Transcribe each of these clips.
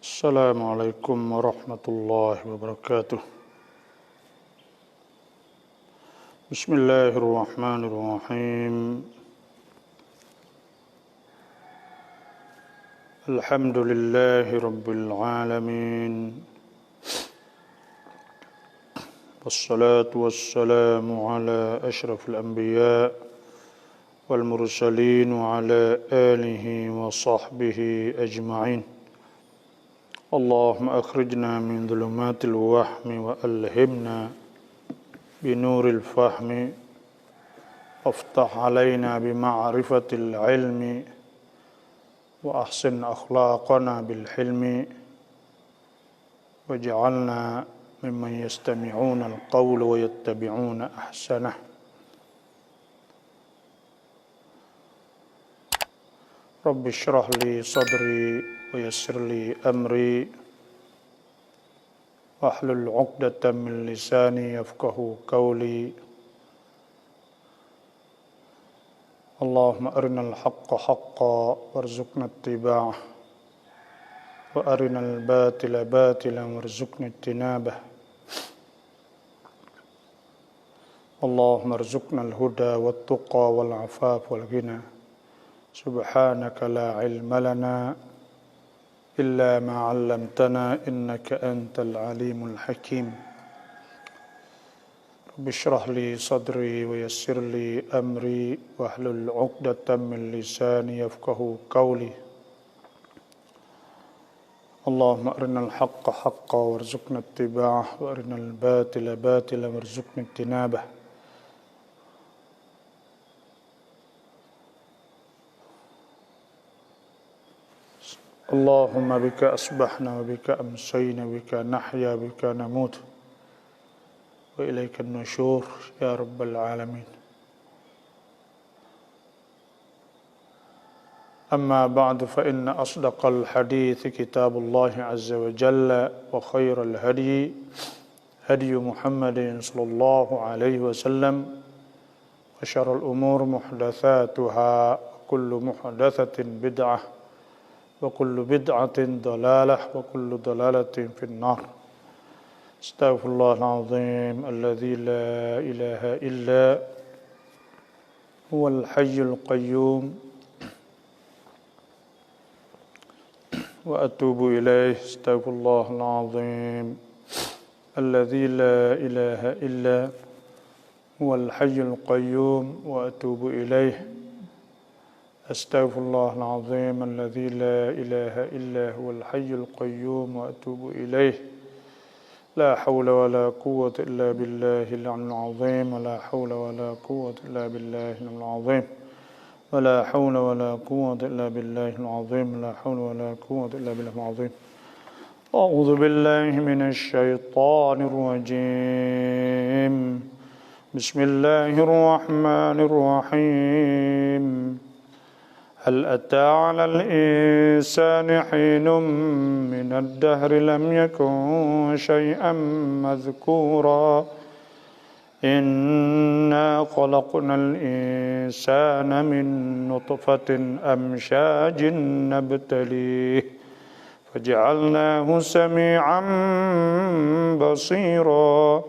Assalamualaikum warahmatullahi wabarakatuh. Bismillahirrahmanirrahim. Alhamdulillahi rabbil alamin. Wassalatu wassalamu ala ashrafil anbiya wal mursalin wa ala alihi wa sahbihi ajma'in. Allahumma akhrijna min dhulumatil wahmi wa alhimna binuril fahmi waftah alaina bima'rifatil ilmi wa ahsin akhlaqana bil hilmi waj'alna mimman yastami'una al-qawla wa yattabi'una ahsanah. Rabbi shrah li sadri wa yassir li amri wahlul 'uqdatam min lisani yafqahu qawli. Allahumma arinal haqqa haqqan warzuqna ittiba'ah wa arinal batila batilan warzuqna ijtinabah. Allahumma arzuqna al-huda wat-tuqa wal-'afaf wal-ghina. Subhanaka la ilma lana illa ma 'allamtana innaka antal alimul hakim. Rabbi shrah li sadri wa yassir li amri wahlul 'uqdatam min lisani yafqahu qawli. Allahumma arinal haqqa haqqan warzuqna ittiba'ah wa arinal batila batilan warzuqna ijtinabah. Allahumma bika asbahna wa bika amsayna wa bika nahya wa bika namut wa ilaika an-nusyur ya rabbal alamin. Amma ba'du fa inna asdaqal hadithi kitabullah azza wa jalla wa khairal hadyi hadyu Muhammadin sallallahu alaihi wasallam wa syarrul umur muhdatsatuha wa kullu muhdatsatin bid'ah wa kullu bid'atin dalalah wa kullu dalalatin finnar. Astaghfirullahal azim alladzi la ilaha illa huwal hayyul qayyum wa atubu ilaih. Astaghfirullahal azim alladzi la ilaha illa huwal hayyul qayyum wa atubu ilaih. Astaghfirullahal azim alladzi la ilaha illa huwal hayyul qayyum wa atubu ilaih. La hawla wa la quwwata illa billahil aliyyil azim. La hawla wa la quwwata illa billahil azim. Wa la hawla wa la quwwata illa billahil azim. La hawla wa la quwwata illa billahil azim. A'udzu billahi minasy syaithanir rajim. Bismillahirrahmanirrahim. هل أتى على الإنسان حين من الدهر لم يكن شيئا مذكورا إنا خلقنا الإنسان من نطفة أمشاج نبتليه فجعلناه سميعا بصيرا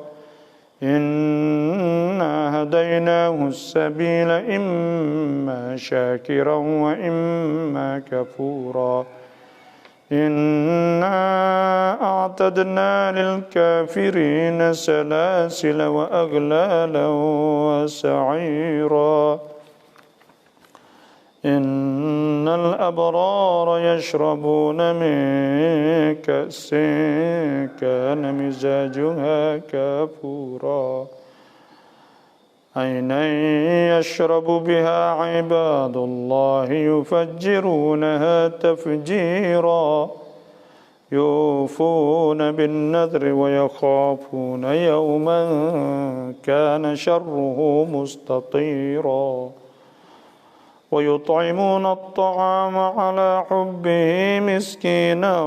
إنا هديناه السبيل إما شاكرا وإما كفورا إنا أعتدنا للكافرين سلاسل وأغلالا وسعيرا إن الأبرار يشربون من كأس كان مزاجها كافورا عينا يشرب بها عباد الله يفجرونها تفجيرا يوفون بالنذر ويخافون يوما كان شره مستطيرا ويطعمون الطعام على حبه مسكينا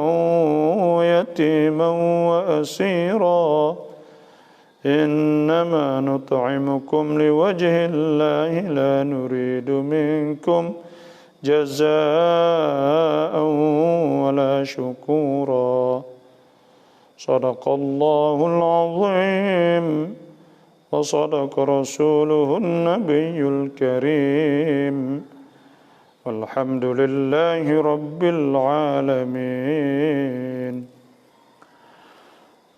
ويتيما وأسيرا إنما نطعمكم لوجه الله لا نريد منكم جزاء ولا شكورا صدق الله العظيم وصدق رسوله النبي الكريم والحمد لله رب العالمين.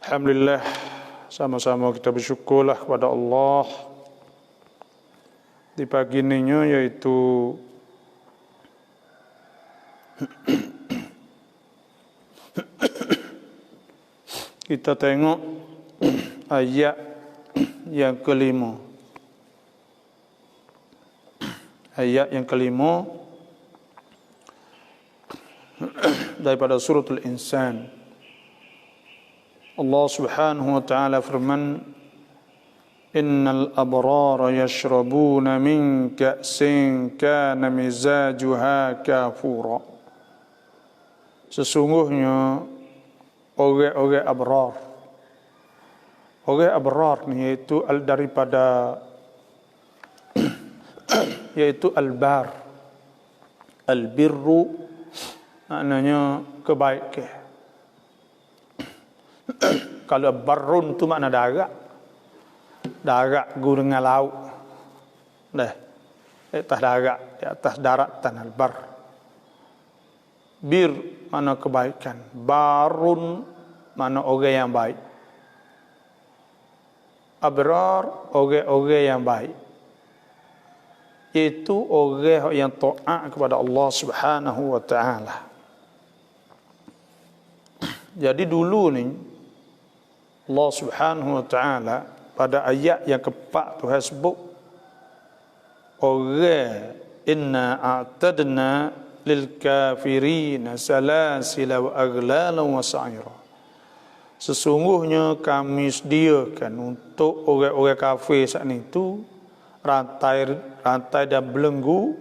Alhamdulillah, sama-sama kita bersyukurlah kepada Allah di pagi ini, yaitu kita tengok ayat yang kelima. Ayat yang kelima daripada suratul Insan. Allah Subhanahu wa taala firman, innal abrara yashrabuna min ka'sin kana mizajuha kafura. Sesungguhnya orang-orang abrar. Orang abrar ni iaitu daripada yaitu al-bar. Al-birru maknanya kebaikan. Kalau barun tu makna darat. Darat guru dengan laut. Dah. Di atas darat, di atas daratan al-bar. Bir mana kebaikan. Barun mana orang yang baik. Abrar orang-orang yang baik. Itu orang yang taat kepada Allah Subhanahu wa taala. Jadi dulu ni Allah Subhanahu wa taala pada ayat yang keempat Tuhan sebut orang, inna a'tadna lil kafirina salasila wa aghlala wa sa'ira. Sesungguhnya kami sediakan untuk orang-orang kafir saat itu rantai dan belenggu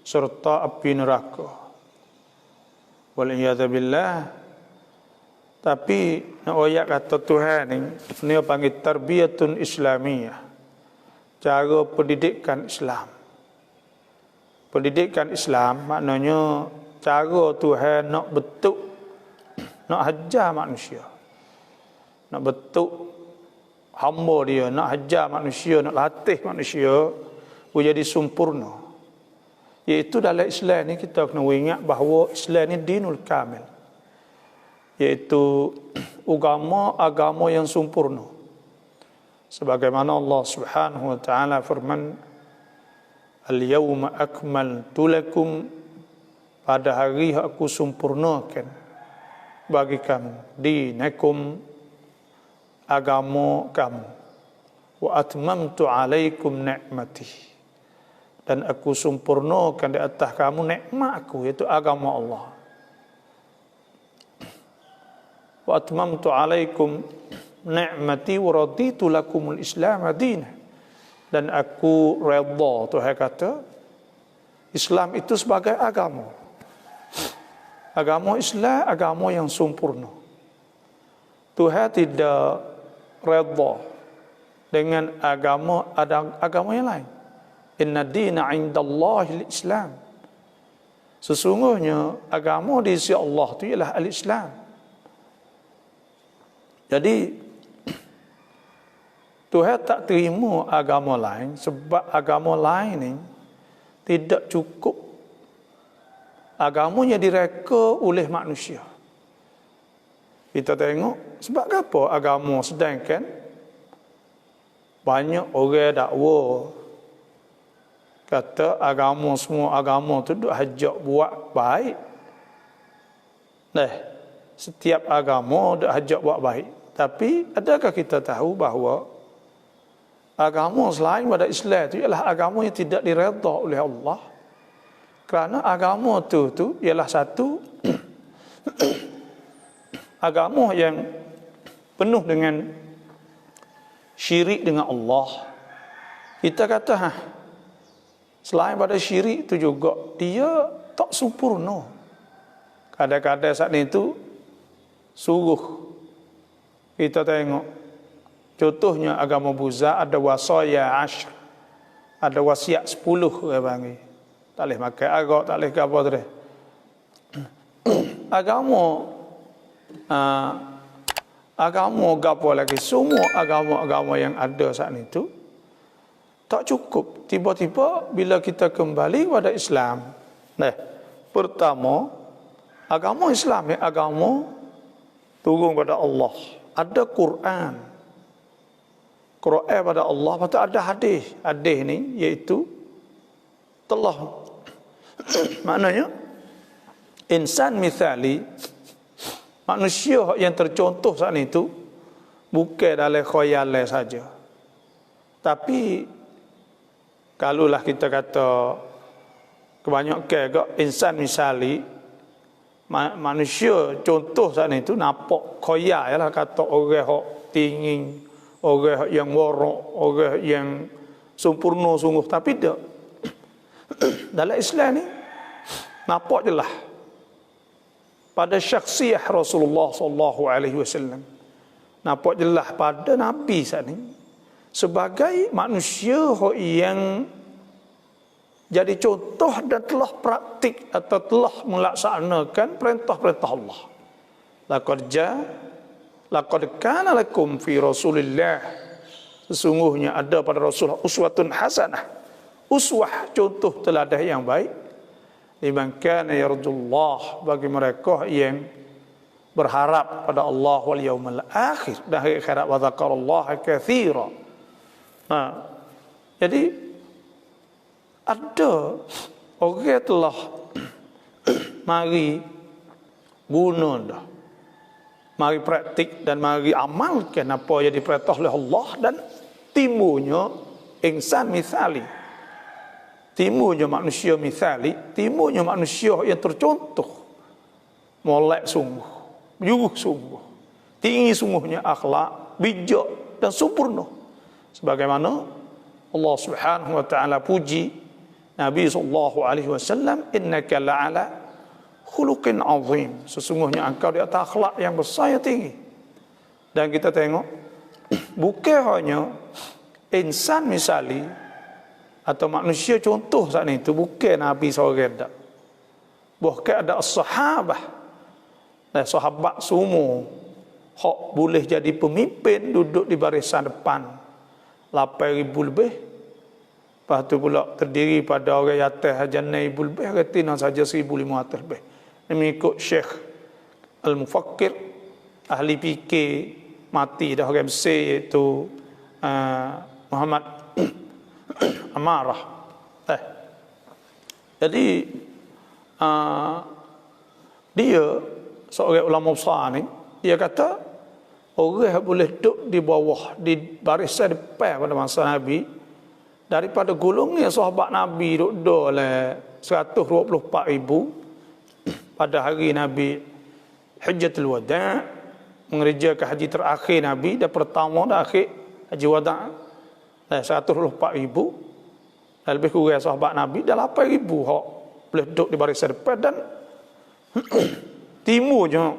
serta api neraka. Wal iyadzu billah. Tapi nak ayat kata Tuhan ni panggil tarbiyatun islamiyah. Cara pendidikan Islam. Pendidikan Islam maknanya cara Tuhan nak bentuk, nak hajar manusia. Nak bentuk hamba dia, nak hajar manusia, nak latih manusia menjadi sempurna. Iaitu dalam Islam ni kita kena ingat bahawa Islam ni dinul kamil. Iaitu agama yang sempurna. Sebagaimana Allah Subhanahu wa taala firman, al-yawma akmaltu lakum, pada hari aku sempurnakan bagi kamu dinakum, agama kamu, wa atmamtu alaikum ni'mati, dan aku sempurnakan di atas kamu nikmat aku, iaitu agama Allah. Wa atmamtu alaikum ni'mati wa raditu lakumul Islam madinah, dan aku redha, Tuhan kata, Islam itu sebagai agama. Agama Islam agama yang sempurna. Tuhan tidak redha dengan agama yang lain. Inna dina 'indallahi al-Islam. Sesungguhnya agama di sisi Allah itu ialah al-Islam. Jadi Tuhan tak terima agama lain sebab agama lain ni tidak cukup. Agamanya direka oleh manusia. Kita tengok sebab apa agama, sedangkan banyak orang dakwa kata agama, semua agama tu duk hajak buat baik. Setiap agama duk hajak buat baik. Tapi adakah kita tahu bahawa agama selain pada Islam itu ialah agama yang tidak diredha oleh Allah? Kerana agama tu ialah satu agama yang penuh dengan syirik dengan Allah. Kita kata selain pada syirik itu juga dia tak sempurna. Kadang-kadang saat itu suruh kita tengok, contohnya agama Buddha ada wasaya 10, ada wasiat 10 orang panggil. tak boleh makan arak, tak boleh ke apa tu. Agama agama gapo lagi, semua agama-agama yang ada saat itu tak cukup. Tiba-tiba bila kita kembali kepada Islam, pertama agama Islam ya agama turun pada Allah. Ada Quran pada Allah, lepas tu ada hadis. Hadis ni iaitu telah maknanya insan misali, manusia yang tercontoh saat itu bukan dalam khayal saja. Tapi kalaulah kita kata kebanyakan ke insan misali, manusia contoh saat itu nampak khayal lah, kata orang hok tinggi, orang yang warak, orang yang sempurna sungguh. Tapi tak. Dalam Islam ni nampak jelas pada syakhsiah Rasulullah sallallahu alaihi wasallam, nampak jelas pada Nabi saat ni sebagai manusia yang jadi contoh dan telah praktik atau telah melaksanakan perintah-perintah Allah. Laqad kana lakum fi Rasulillah, sesungguhnya ada pada Rasulullah uswatun hasanah, uswah contoh teladan yang baik, liman kana yarjullah, bagi mereka yang berharap pada Allah wal yaumil akhir dan hari akhirat, wa dzakarallaha katsira. Jadi ada orang telah mari guna dah, mari praktik dan mari amalkan apa yang diperintah oleh Allah, dan timbulnya insan misali, timbulnya manusia misali, timbulnya manusia yang tercontoh, molek sungguh, menyuruh sungguh, tinggi sungguhnya akhlak, bijak dan sempurna. Sebagaimana Allah Subhanahu wa taala puji Nabi sallallahu alaihi wasallam, innaka la'ala khuluqin azim, sesungguhnya engkau di atas akhlak yang besar yang tinggi. Dan kita tengok bukan hanya insan misali atau manusia contoh saat itu, bukan Nabi seorang dak, bahkan ada sahabat dan sahabat semua hak boleh jadi pemimpin, duduk di barisan depan 8,000 lebih. Lepas tu pula terdiri pada orang atas haja 6,000 lebih, retina saja 1,500 lebih. Ini mengikut Syekh Al-Mufakkir, ahli fikir mati dah orang Mesir, iaitu Muhammad Amarah. Jadi dia seorang ulama besar ni, dia kata orang boleh duduk di bawah, di barisan depan pada masa Nabi, daripada golongnya sahabat Nabi duduk oleh 124,000 pada hari Nabi Hajjatul Wada', mengerjakan haji terakhir Nabi, dan pertama dan akhir haji wada', 124,000, dan lebih kurang sahabat Nabi dah 8,000 hak boleh duduk di barisan depan. Dan timurnya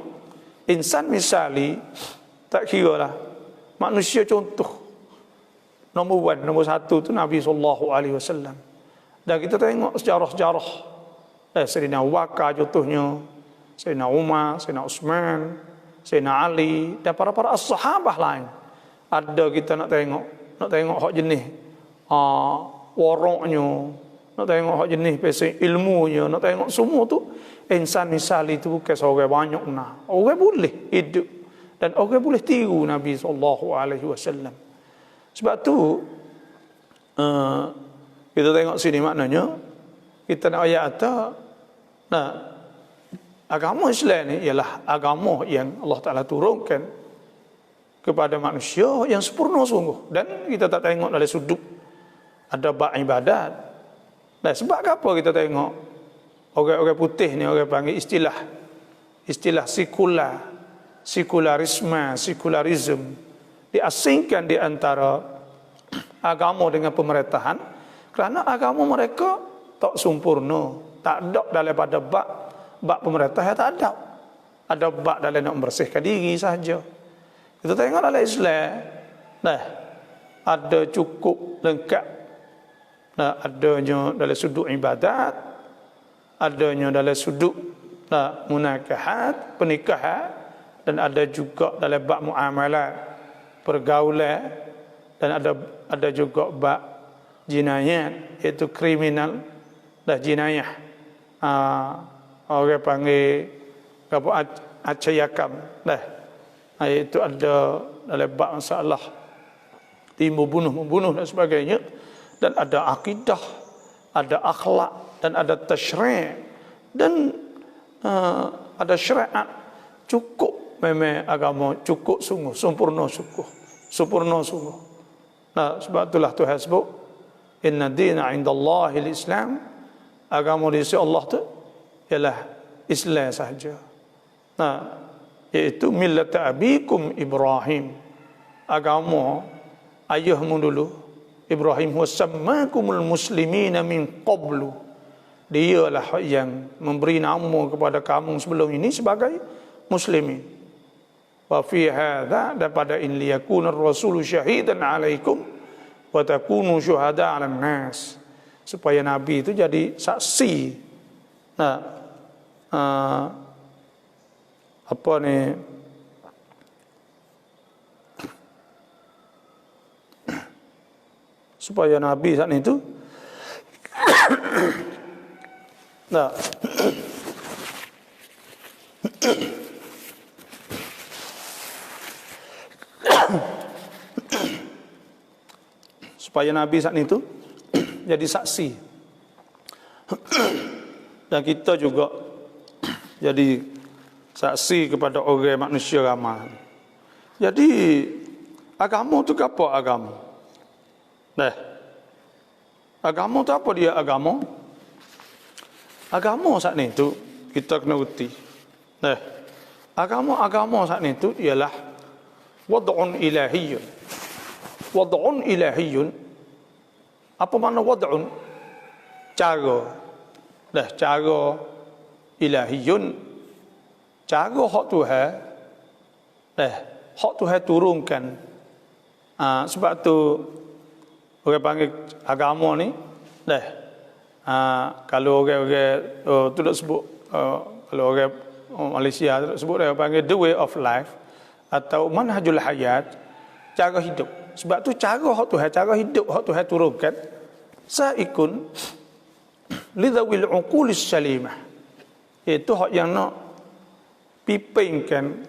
insan misali, tak kira lah manusia contoh nombor satu tu Nabi sallallahu alaihi wasallam. Dan kita tengok sejarah-sejarah Sayyidina Abu Bakar contohnya, Sayyidina Umar, Sayyidina Uthman, Sayyidina Ali, dan para sahabat lain. Ada kita nak tengok hak jenis waraknya, nak tengok hak jenis pasal ilmunya, nak tengok semua tu. Insan misal itu bukan seorang banyak nah. Orang boleh hidup dan orang boleh tiru Nabi sallallahu alaihi wasallam. Sebab tu kita tengok sini maknanya kita nak ayat kata, agama Islam ni ialah agama yang Allah Taala turunkan kepada manusia yang sempurna sungguh. Dan kita tak tengok dari sudut ada bab ibadat. Dan sebab apa kita tengok orang-orang putih ni, orang panggil istilah sekularisme diasingkan di antara agama dengan pemerintahan, kerana agama mereka tak sempurna, tak ada daripada bab pemerintah, tak ada bab dalam nak membersihkan diri saja. Kita tengok dalam Islam, ada cukup lengkap, adanya dalam sudut ibadat, adanya dalam sudut munakahat, pernikahan, dan ada juga dalam bab muamalat, pergaulan, dan ada juga bab jinayat, iaitu kriminal dan jinayah. Orang panggil apa acayakam dah. Iaitu ada dalam bab masalah timbul membunuh dan sebagainya, dan ada akidah, ada akhlak, dan ada tasyri', dan ada syariat. Cukup memang agama cukup sungguh, sempurna sungguh. Nah, sebab itulah Tuhan sebut inna dina indallahil Islam, agama di sisi Allah tu ialah Islam sahaja. Nah, iaitu millat abikum Ibrahim, agama ayahmu dulu Ibrahim, wasammakumul muslimina min qablu, dialah yang memberi nama kepada kamu sebelum ini sebagai muslimin. Wa fi hadza, daripada in liyakuna ar-rasulu syahidan 'alaikum wa takunu syuhada 'alan nas, supaya nabi itu jadi saksi. Nah, apa ni, supaya nabi saat itu nah supaya nabi saat itu jadi saksi, dan kita juga jadi saksi kepada orang manusia ramai. Jadi agama tu apa agama? Nah, agama tu apa dia agama? Agama saat ni tu kita kena reti. Nah, agama saat ni tu ialah wad'un ilahiyyun. Wad'un ilahiyyun. Apa makna wad'un? Cara. Nah, cara ilahiyyun, cara hak Tuhan. Nah, hak Tuhan turunkan. Sebab tu orang panggil agama ni, kalau orang-orang tu nak sebut, kalau orang Malaysia tu nak sebut, dia panggil the way of life atau manhajul hayat, cara hidup. Sebab tu cara hak Tuhan, cara hidup hak Tuhan turunkan, saikun lidawil uqulis salimah, itu hak yang nak pipingkan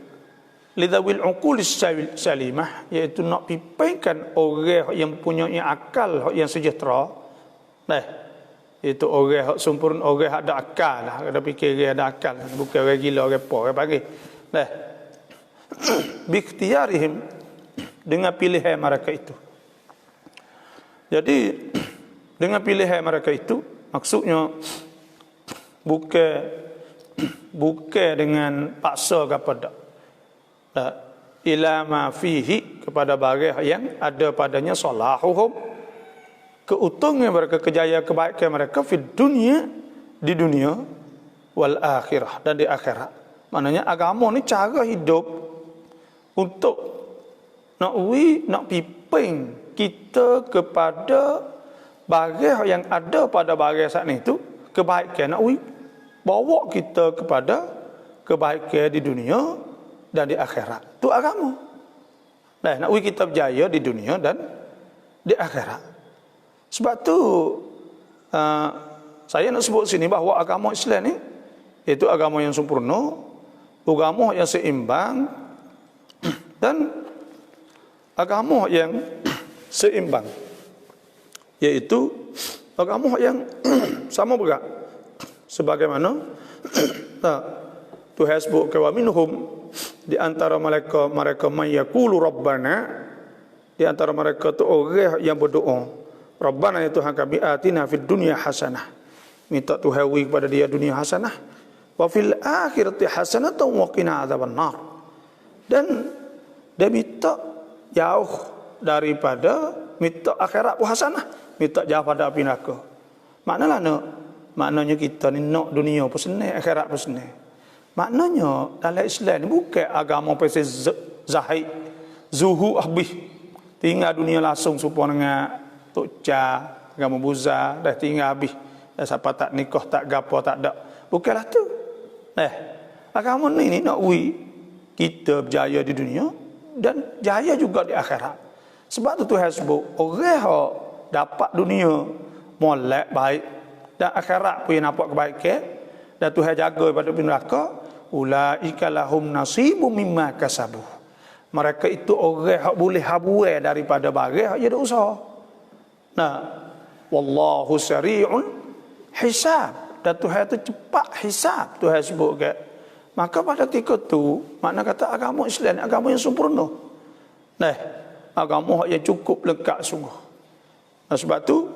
lidawil uqulis salimah, iaitu nak pipingkan orang yang punya akal, yang sejahtera. Nah, itu orang yang sempurna, orang yang ada akal lah, ada fikir, ada akal, bukan orang gila, orang apa, orang panggil. Nah, bikhtiyarihim, dengan pilihan mereka itu. Jadi dengan pilihan mereka itu, maksudnya bukan dengan paksa kepada ila ma fihi, kepada barang yang ada padanya salahuhum, keuntungan mereka, kejayaan kebaikan mereka fid dunia, di dunia, wal akhirah, dan di akhirat. Maknanya agama ni cara hidup untuk nak piping kita kepada barang yang ada pada barang saat ni tu, kebaikan, nak bawa kita kepada kebaikan di dunia dan di akhirat. Itu agama. Nah, nak kita berjaya di dunia dan di akhirat. Sebab tu saya nak sebut sini bahawa agama Islam ni itu agama yang sempurna, agama yang seimbang, dan agama yang seimbang, iaitu agama yang sama berat. Sebagaimana Tuhan sebut wa minhum, di antara mereka mayaqulu rabbana, di antara mereka tu orang yang berdoa, Rabbana, ya Tuhan kami, atina fid dunya hasanah, minta Tuhan beri kepada dia dunia hasanah, wa fil akhirati hasanatan wa qina adzabannar, dan dia minta jauh daripada, minta akhirat pun hasanah, minta jauh pada api neraka. Maknanya kita ni nak dunia pun senang, akhirat pun senang. Maknanya dalam Islam ni bukan agama pasal zahid, zuhu habis, tinggal dunia langsung supaya dengan Tok Cha, agama Buza, dah tinggal habis. siapa tak nikah, tak gapo, tak ada. Bukanlah tu. Agama ni nak kita berjaya di dunia dan jaya juga di akhirat. Sebab tu Tuhan sebut orang yang dapat dunia molek baik dan akhirat pun nampak kebaikan dan Tuhan jaga pada neraka, ulaika lahum nasibum mimma kasabu. Mereka itu orang yang boleh habuai daripada barang yang dia usaha. Wallahu sari'un hisab. Dan Tuhan itu cepat hisab. Tuhan sebut ke. Maka pada ketika tu, makna kata agama Islam ni agama yang sempurna. Agama yang cukup lengkap sungguh. Sebab tu,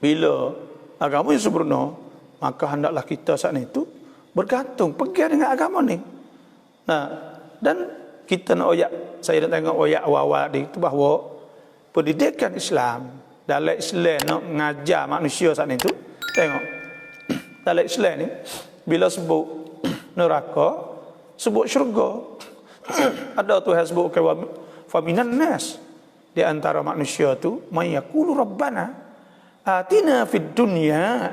bila agama yang sempurna, maka hendaklah kita saat itu bergantung, pegang dengan agama ni. Dan kita nak saya nak tengok awal-awal di itu bahawa pendidikan Islam, dalam Islam nak mengajar manusia saat itu, tengok. Dalam Islam ni, bila sebut neraka, sebut syurga. Ada Tuhan sebut faminan nas, di antara manusia tu may yaqulu rabbana atina fid dunya.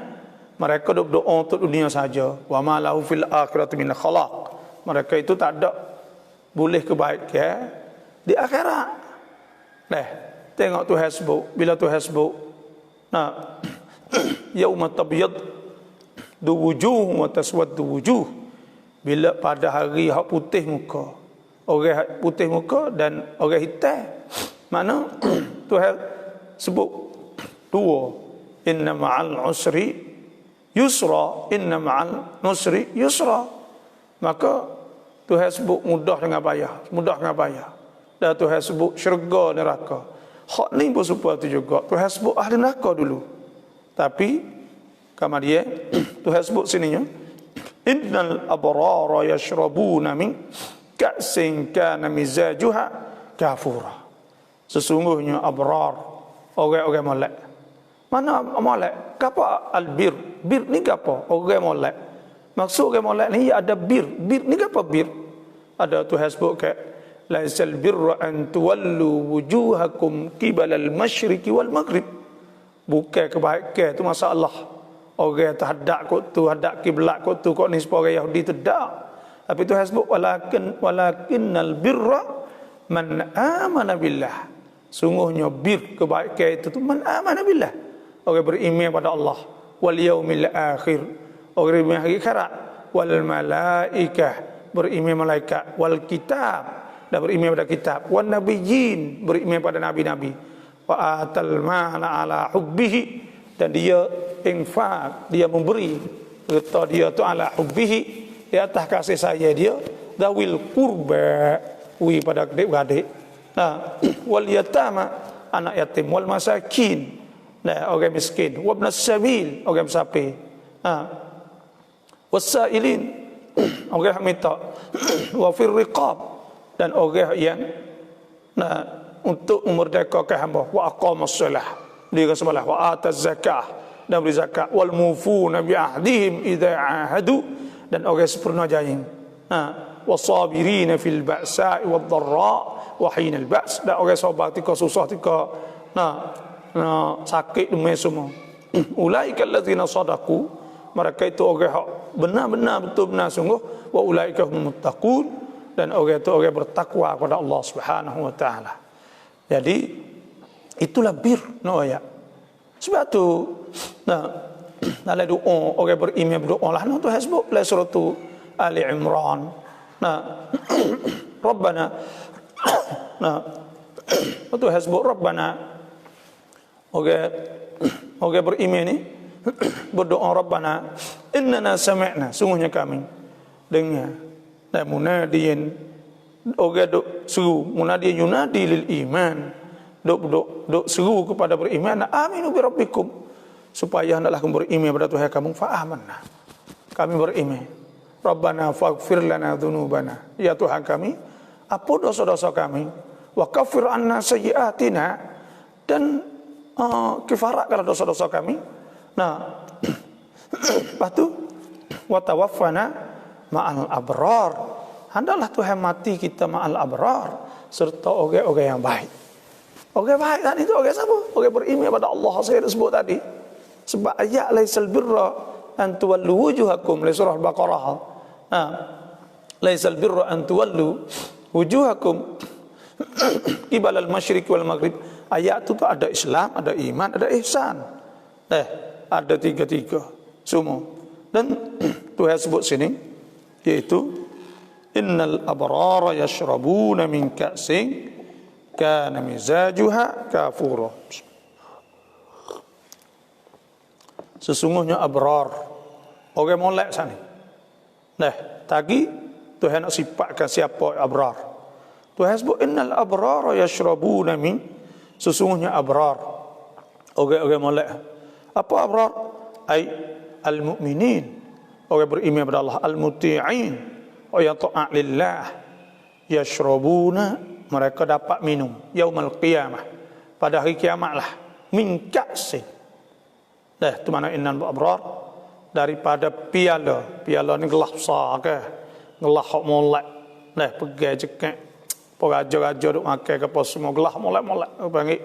Mereka doa untuk dunia saja. Wa ma lahu fil akhirati min khalaq. Mereka itu tak ada boleh kebaikan di akhirat. Tengok Tuhan sebut, bila Tuhan sebut yauma tabyad du wujuh wa taswaddu wujuh, bila pada hari hak putih muka, orang putih muka dan orang hitam. Mana Tuhan sebut dua, inna ma'al usri yusra, inna ma'al nusri yusra. Maka Tuhan sebut mudah dengan payah, mudah dengan payah. Dan Tuhan sebut syurga neraka. Hak ni pun serupa tu juga. Tuhan sebut ahli neraka dulu. Tapi kemudian Tuhan sebut sininya, innal abrara yashrabuna min ka'sin kana mizajuha kafura. Sesungguhnya abrar, orang-orang molek. Mana molek? Apa albir? Bir ni apa? Orang molek. Maksud orang molek ni ada bir. Bir ni apa bir? Ada Tuhan sebut ke, laisal birra an tuwallu wujuhakum qibala al-masyriqi wal maghrib. Bukan kebaikan tu masalah orang terhadap kot tu, hadap kiblat kot tu, kot ni sepuluh orang Yahudi tu tak. Tapi Tuhan sebut walakinnal birra man amana billah. Sungguhnya bir kebaikan itu tu man amana billah. Orang beriman pada Allah wal yaumil akhir, orang beriman hari akhirat, wal malaikah, beriman malaikat, wal kitab, dan beriman pada kitab, wan nabiyyin, beriman pada nabi-nabi, wa atal mala ala hubbihi, dan dia infak, dia memberi harta dia tu ala hubbihi, di atas kasih sayang dia, dawil qurba, pada adik-adik, wal yatama, anak yatim, wal masakin, orang miskin, wabnas sabil, orang musafir, wasailin, orang yang minta, wa fir riqab, dan orang yang untuk memerdekakan hamba, wa aqamas salah, dia sebelah, wa ataz zakah, dan beri zakat, wal mufuna bi ahdihim idza ahadu, dan orang sempurna janji, wasabirina fil ba'sa'i wad dharra wa hinal ba's, dan orang sabar ketika susah, ketika sakit demam semua. Ulaika allazina sadaqu, mereka itu orang yang benar-benar betul benar sungguh, wa ulaika humul muttaqun, dan orang itu orang bertakwa kepada Allah Subhanahu wa taala. Jadi itulah bir ayat. Sebab tu dalam doa orang beriman berdoa lah tu hasbuk la surah Ali Imran. Rabbana tu hasbuk Rabbana, orang beriman ni berdoa Rabbana innana sami'na, sungguhnya kami dengar, dan munadiyan, orang duk seru munadiyan yunadi lil iman, duk seru kepada beriman, aminu bi rabbikum, supaya hendaklah kamu beriman pada Tuhan kamu, fa amanna, kami beriman. Rabbana faghfir lana dzunubana, ya Tuhan kami, ampun dosa-dosa kami, wa kaffir anna sayyi'atina, dan kifaratkanlah dosa-dosa kami. Lepas tu wa tawaffana ma'al abrar, hendaklah Tuhan mati kita ma'al abrar, serta orang-orang yang baik. Orang baik tadi itu orang siapa? Orang beriman pada Allah, saya sebut tadi. Sebab ayat laisal birra an tuwallu wujuhakum li surah Al-Baqarah. Laisal birra an tuwallu wujuhakum qibal al-masyriq wal maghrib. Ayat itu ada Islam, ada iman, ada ihsan. Ada tiga-tiga semua. Dan Tuhan sebut sini yaitu innal abrara yashrabuna min ka'sin kana mizajuha kafura. Sesungguhnya abrar, orang molek sana. Tadi Tuhan nak sifatkan siapa abrar. Tuhan sebut innal abrara yashrabuna min, sesungguhnya abrar, orang molek. Apa abrar? Ai al-mu'minin, orang beriman kepada Allah, al-muti'in, orang yang taat lillah. Yashrabuna, mereka dapat minum yaumul qiyamah, pada hari kiamat lah, min ka'sin. Itu mana innal abrar, daripada piala. Piala ni gelas besar ke, gelas hok molek. Pegai cekak, raja-raja duk makan ke apa semua gelas molek-molek. Panggil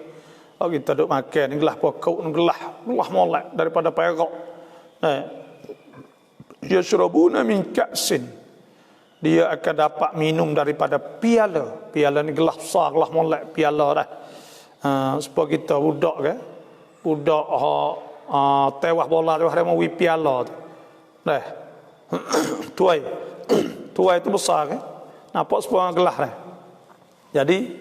kita duk makan ni gelas pokok ni gelas molek daripada perak. Yashrabuna min ka'sin, dia akan dapat minum daripada piala. Piala ni gelas besar, gelas molek, piala dah. Supaya kita budak ke, budak tewah bola tu ada mau piala tu. Tuai itu besar kan. Nampak sebuah gelas dah. Jadi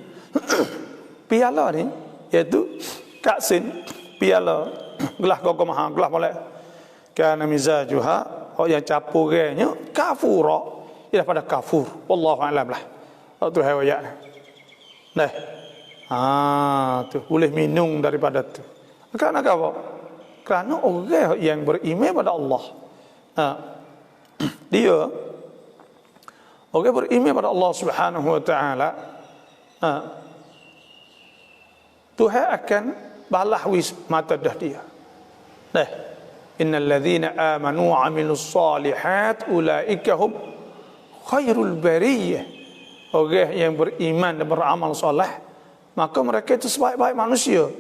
piala ni iaitu ka'sin, piala, gelas gogok mahal, gelas molek. Kana mizajuha, yang capurnya kafura, ia pada kafur. Wallahu a'lam lah. Tu hayat. Tu boleh minum daripada tu. Kerana apa? Kerana orang yang beriman pada Allah, dia orang beriman pada Allah Subhanahu wa taala, Tuhan akan balas wis mata dah dia. Innal ladzina amanu wa amilus solihat ulaika hum khairul bariyah. Orang yang beriman dan beramal soleh, maka mereka itu sebaik-baik manusia.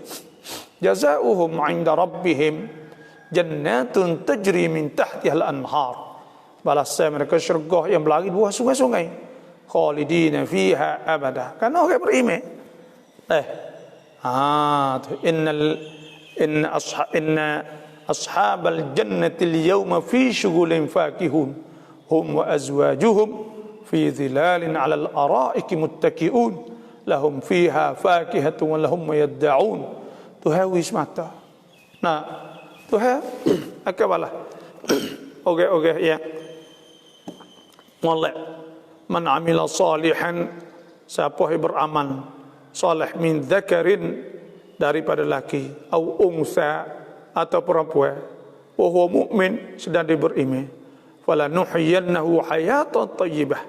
Jazaohum 'inda rabbihim jannatun tajri min tahtiha al-anhar. Balasan mereka syurga yang berlari di bawah sungai-sungai. Khalidina fiha abada. Karena orang beriman. Inna ashabal jannati al-yawma fi syughulin fakihun hum wa azwajuhum fi dhilalin 'ala al-ara'iki muttaki'un lahum fiha fakihatun wa lahum ma yad'un. Tuhan wis mata. Tuhan akan balas orang-orang yang molek. Man amila salihan, siapa yang beramal salih min dzakarin, daripada laki, au unsa, atau perempuan, wa huwa mu'min, sedang dia beriman, fala nuhyiyannahu hayatan thayyibah,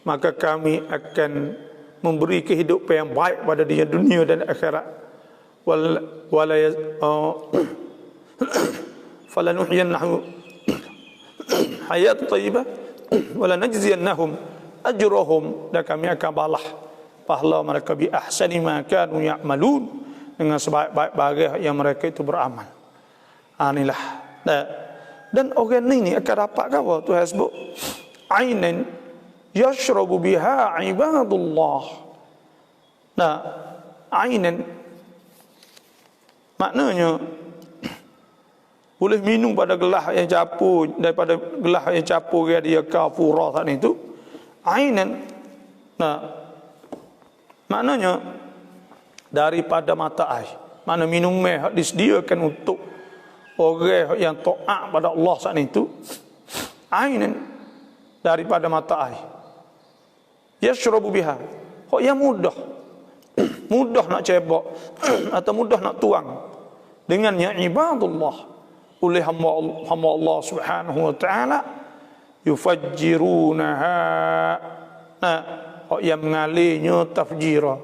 maka kami akan memberi kehidupan yang baik pada dia dunia dan akhirat. Fala nuhyiyannahu hayatan thayyibah wala najziyannahum ajrahum, dan kami akan balas pahala mereka bi ahsani ma kanu ya'malun, dengan sebaik-baik bagai yang mereka itu beramal. Inilah. Dan orang ini akan dapat apa? Tuhan sebut ainan yashrabu biha ibadullah. Ainan maknanya boleh minum pada gelas yang capur, daripada gelas yang capur dia kafura saat itu. Ainan, maknanya daripada mata air. Mana minum yang disediakan untuk orang yang taat pada Allah saat itu. Ainan, daripada mata air. Yashrabu biha, yang mudah nak cebok atau mudah nak tuang dengannya ibadullah, oleh hamba Allah Subhanahu wa taala, yufajjirunaha, yang mengalirnya tafjira,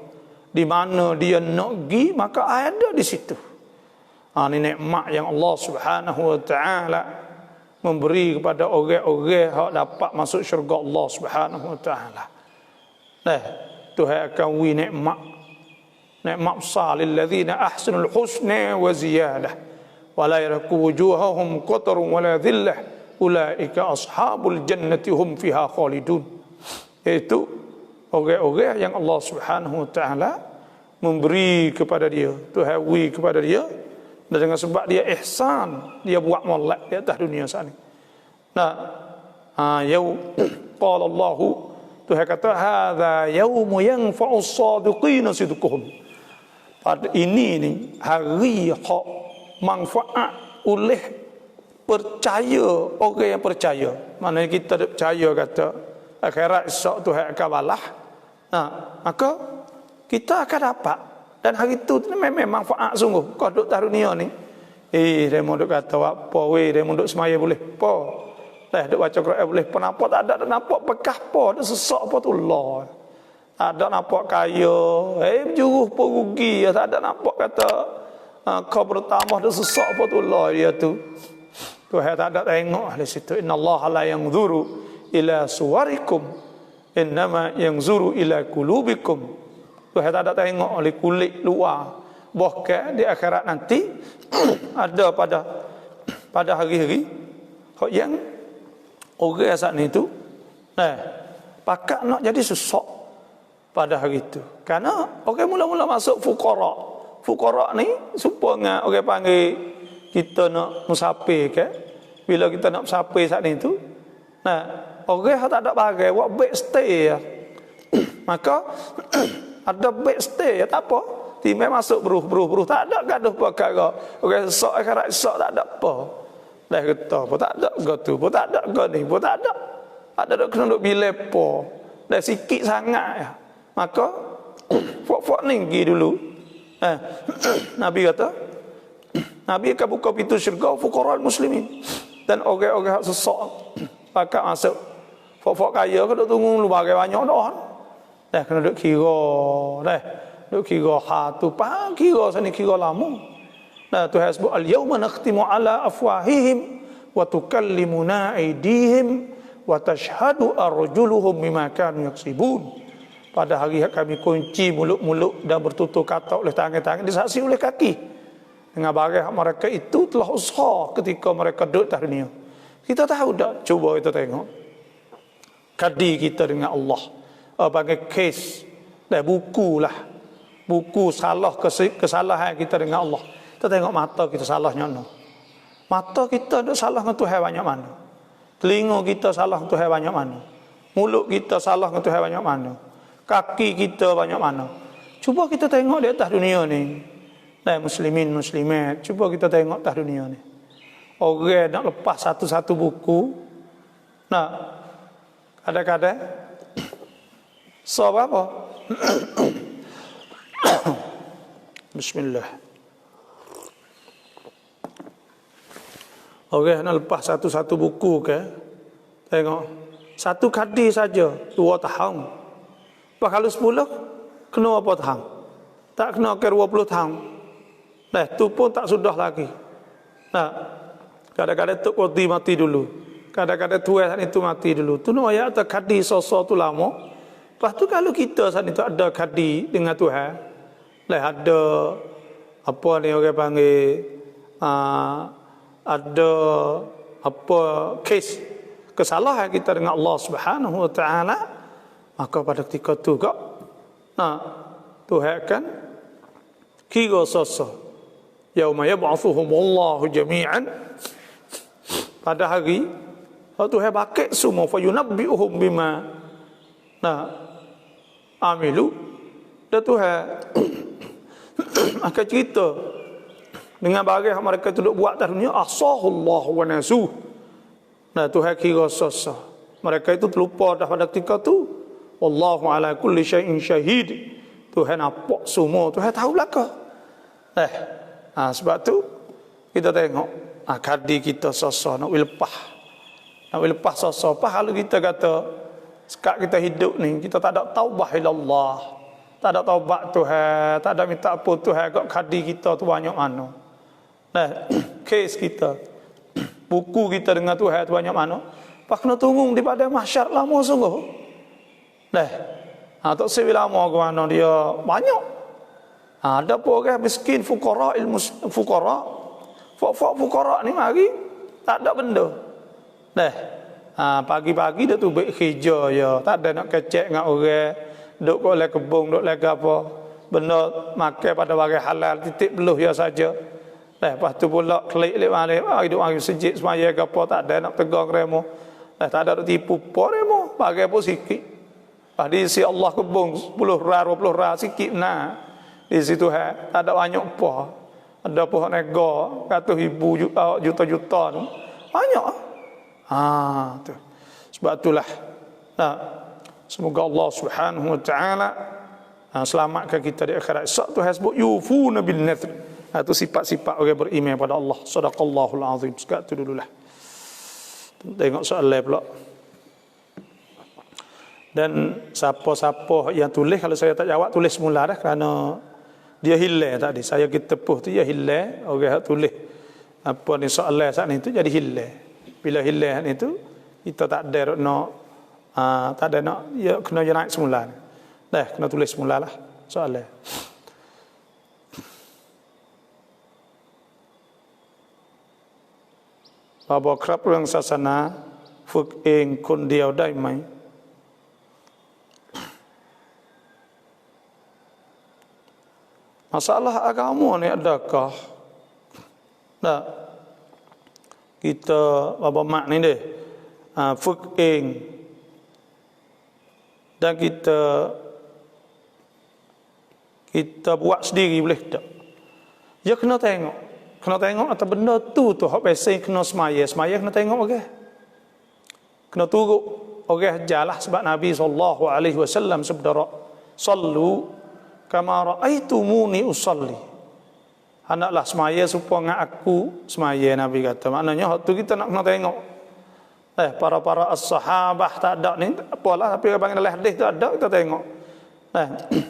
di mana dia nak pergi maka ada di situ. Ini nikmat yang Allah Subhanahu wa taala memberi kepada orang-orang yang dapat masuk syurga Allah Subhanahu wa taala. Tuhan akan beri nikmat besar lil ladzina ahsanul husna wa ziyadah, wala yarku wujuhahum qatarun wala dhillah ulaika ashabul jannati hum fiha khalidun. Itu orang-orang yang Allah Subhanahu wa taala memberi kepada dia, Tuhan beri kepada dia, dan dengan sebab dia ihsan, dia buat molek di atas dunia saat ini. Nah, qala Allah, Tuhan kata hadza yaumu yanfa'u as-sadiqina sidquhum. Pada ini ni hari hak manfaat oleh percaya orang yang percaya. Maknanya kita percaya kata akhirat esok Tuhan akan balas. Nah, maka kita akan dapat. Dan hari itu memang manfaat sungguh. Kau duduk taruh dunia ni. Dia mau duduk kata apa weh, dia mau duduk semaya boleh apa. Duduk baca Quran boleh apa. Nampak tak ada nampak bekah apa. Ada sesak apa tu Allah. Ada nampak kaya. Juruh pun rugi. Tak ada nampak kata kau bertambah ada sesak apa tu Allah. Dia tu. Tuhan tak ada tengok di situ. Inna Allah la yanzuru ila suwarikum. Innama yanzuru ila kulubikum. Tuhan tak ada tengok oleh kulit luar. Bahkan di akhirat nanti ada pada hari-hari yang orang saat itu pakat nak jadi susah pada hari itu. Karena orang mula-mula masuk fuqara. Fuqara ni supaya orang panggil kita nak musafir ke. Bila kita nak musafir saat itu, orang tak ada bagai buat back stay. Maka ada backstay ya tak apa. Timai masuk beruh tak ada gaduh perkara. Orang esok akhirat esok tak ada apa. Dah kata apa tak ada gaduh, apa tak ada gani, apa tak ada. Ada dok kena duk bila apa. Dah sikit sangat ya. Maka fok ni pergi dulu. Nabi kata Nabi akan buka pintu syurga fuqara muslimin. Dan orang-orang sesak pakat masuk. Fok kaya ke duk tunggu lu bagai banyak dah. Dah kena duk kira dah. Duk kira tu kira sini kira lama. Nah Tuhan sebut al-yauma nakhtimu ala afwahihim wa tukallimuna aydihim wa tashhadu arjuluhum bima kanu yaksibun. Pada hari kami kunci mulut-mulut dan bertutur kata oleh tangan-tangan, disaksi oleh kaki. Dengan barang mereka itu telah usaha ketika mereka duduk di dunia. Kita tahu tak? Cuba kita tengok kadi kita dengan Allah. Bagi kes dan buku salah kesalahan kita dengan Allah. Kita tengok mata kita salahnya mana. Mata kita ada salah dengan Tuhan banyak mana. Telinga kita salah dengan Tuhan banyak mana. Mulut kita salah dengan Tuhan banyak mana. Kaki kita banyak mana. Cuba kita tengok di atas dunia ni. Muslimin muslimat, cuba kita tengok atas dunia ni. Orang nak lepas satu-satu buku. Kadang-kadang so apa? Bismillah. Orang nak lepas satu-satu buku ke? Tengok. Satu kadi saja 2 tahun. Lepas kalau 10 kena apa tahun? Tak kena ke 20 tahun. Tu pun tak sudah lagi. Kadang-kadang tok kodi mati dulu. Kadang-kadang tuan itu mati dulu. Tu nak ayat tak kadi sosok tu lama. Lepas tu kalau kita saat itu ada kadi dengan Tuhan, ada apa ni orang panggil ada apa kes kesalahan kita dengan Allah Subhanahu wa taala, maka pada ketika tu Tuhan akan kira sosok yauma yab'athuhum wallahu jami'an, pada hari Tuhan bakit semua fa yunabbi'uhum bima amilu. Dan Tuhan akan cerita dengan barang mereka tu duk buat atas dunia, ahsahullah wa nasuh. Tuhan kira sasa mereka itu terlupa dah pada ketika tu. Wallahu ala kulli syai'in syahid. Tuhan nampak semua, Tuhan tahu belaka. Sebab tu kita tengok kadi kita sasa nak lepas sasa. Kalau kita kata sekat kita hidup ni, kita tak ada taubah ilallah, tak ada taubat Tuhan, tak ada minta apa Tuhan, kat kadi kita tu banyak mana. Kes kita, buku kita dengan Tuhan tu banyak mana. Pak kena tunggu di pada mahsyar lama sungguh. Tak sebi lama ke mana dia banyak. Ada pun orang miskin fuqara Fok-fok fuqara ni mari tak ada benda. Pagi-pagi dia tu baik kerja ya, tak ada nak kecek dengan orang, duk oleh kebun, duk lagi apa. Benda makan pada barang halal titik beluh ya saja. Lepas tu pula klik balik, hidup hari sejik semaya ke apa, tak ada nak tegang remo. Tak ada nak tipu apa remo, bagai pun sikit. Di si Allah kebun 10 ra 20 ra sikit nah. Di situ tak ada banyak apa. Ada pohon nego 100,000 juta-juta tu. Banyak. Tu. Sebab itulah. Semoga Allah Subhanahu wa taala selamatkan kita di akhirat. Esok tu hasbuk yufuna bin nadhr. Itu sifat-sifat orang beriman pada Allah. Sadaqallahul azim. Sekat tu dululah. Tengok soalan pula. Dan siapa-siapa yang tulis, kalau saya tak jawab tulis semula dah, kerana dia hilang tadi. Saya kita tepuh tu dia hilang. Orang tulis apa ni soalan saat ni tu jadi hilang. Bila hilang ni tu kita tak ada nak tak ada nak ya kena naik semula. Kena tulis semula lah soalan. Bapa kerap orang sasanaฝึกเองคนเดียวได้ไหมMasalah agama ni adakah kita bapa mak ni dehฝึกเองdan kita buat sendiri boleh tak? Ya kena tengok atas benda tu hak biasa kena semaya kena tengok okey. Kena turut okey jalah sebab Nabi SAW sabda sallu kama raaitumuni usalli. Hendaklah semaya supaya aku semaya, Nabi kata. Maknanya waktu kita nak kena tengok. Para as-sahabah tak ada ni apalah, tapi bang dalam hadis tu ada, kita tengok.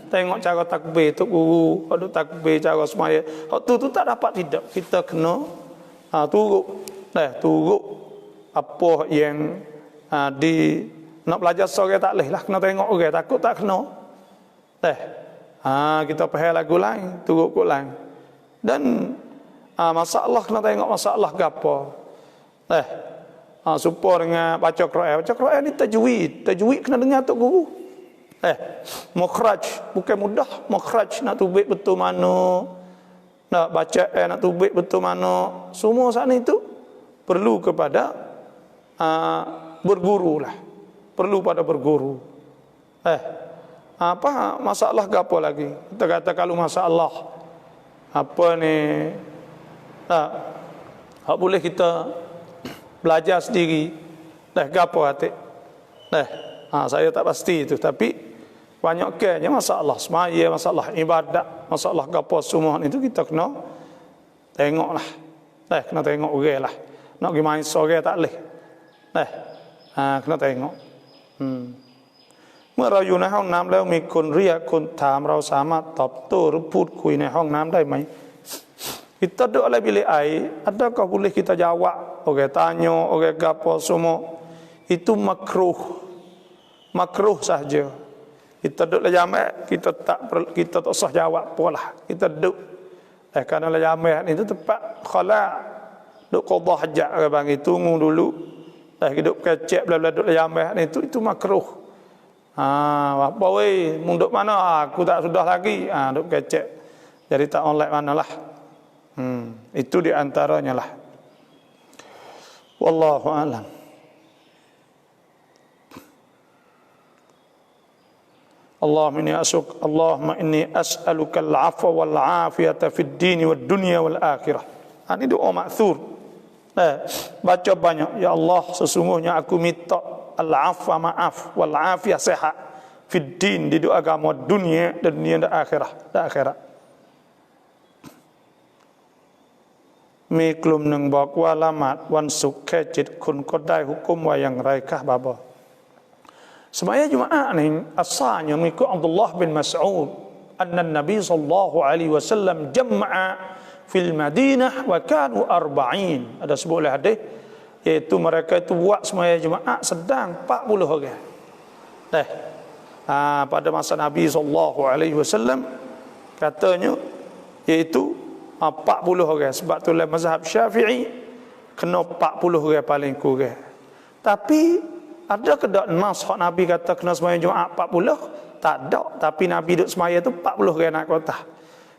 Tengok cara takbir tu guru, ada takbir cara semaya. Waktu tu tak dapat tidak. Kita kena turut. Turut apa yang di nak belajar sore tak leh lah, kena tengok orang, takut tak kena. Kita faham lagu lain, turut kok lain. Dan masalah kena tengok masalah gapo. Supaya dengan baca Quran ni tajwid kena dengar tok guru. Makhraj bukan mudah, makhraj nak tubik betul mana, nak baca nak tubik betul mana, semua saat ni tu perlu kepada berguru lah. Perlu pada berguru. Apa masalah gapo lagi? Kita kata kalau masalah apa ni tak boleh kita belajar sendiri. Gapo hati. Saya tak pasti itu, tapi banyak kenya masalah semaya, masalah ibadat, masalah gapo semua itu kita kena tengoklah. Kena tengok orang lah. Nak pergi main sore tak leh. Kena tengok. เมื่อเราอยู่ในห้องน้ำแล้วมีคนเรียกคนถามเราสามารถตอบโต้หรือพูดคุยในห้องน้ำได้ไหม Kita duduk dalam bilik air, adakah boleh kita jawab? Orang tanya, orang gapo semua. Itu makruh. Makruh saja. Kita duduk dalam jamak, kita tak usah jawab polah. Kita duduk. Kerana dalam jamak itu tempat khala. Duduk qadha hajat orang panggil, tunggu dulu. Duduk kecek bla-bla duduk dalam jamak itu makruh. Apa weh, munduk mana? Aku tak sudah lagi. Duk kecek. Jadi tak online manalah. Itu di antaranya lah. Wallahu a'lam. Allahumma inni as'aluka al-'afwa wal 'afiyata fid din wad dunya wal akhirah. Ini doa ma'thur. Baca banyak. Ya Allah, sesungguhnya aku minta al-'afwa, maaf, wal 'afiyah, sehat fid din, di agama dunia dan dunia dan akhirat. มีกลุ่มหนึ่งบอกว่าละหมาดวันศุกร์แค่7 คนก็ได้หุกุมว่าอย่างไรคะบาบา Semaya Jumaat ni asalnya mengikut Abdullah bin Mas'ud anna Nabi sallallahu alaihi wasallam jama'a fil Madinah wa kanu 40. Ada sebuah hadis iaitu mereka itu buat semaya Jumaat sedang 40 orang. Pada masa Nabi sallallahu alaihi wasallam katanya iaitu 40 orang. Sebab tu dalam mazhab Syafi'i kena 40 orang paling kurang. Tapi ada ke tak nas hak Nabi kata kena sembahyang Jumaat 40? Tak ada. Tapi Nabi duduk sembahyang tu 40 orang nak kota.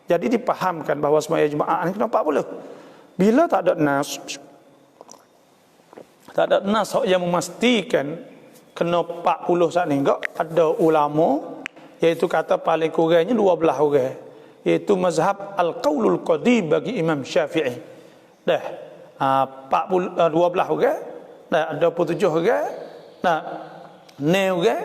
Jadi dipahamkan bahawa sembahyang Jumaat ni kena 40. Bila tak ada nas, tak ada nas yang memastikan kena 40 saat ni. Enggak, ada ulama iaitu kata paling kurangnya 12 orang. Iaitu mazhab al-qaulul qadim bagi Imam Syafi'i. Dah 12 orang, dah ada 27 orang, nah 9 orang.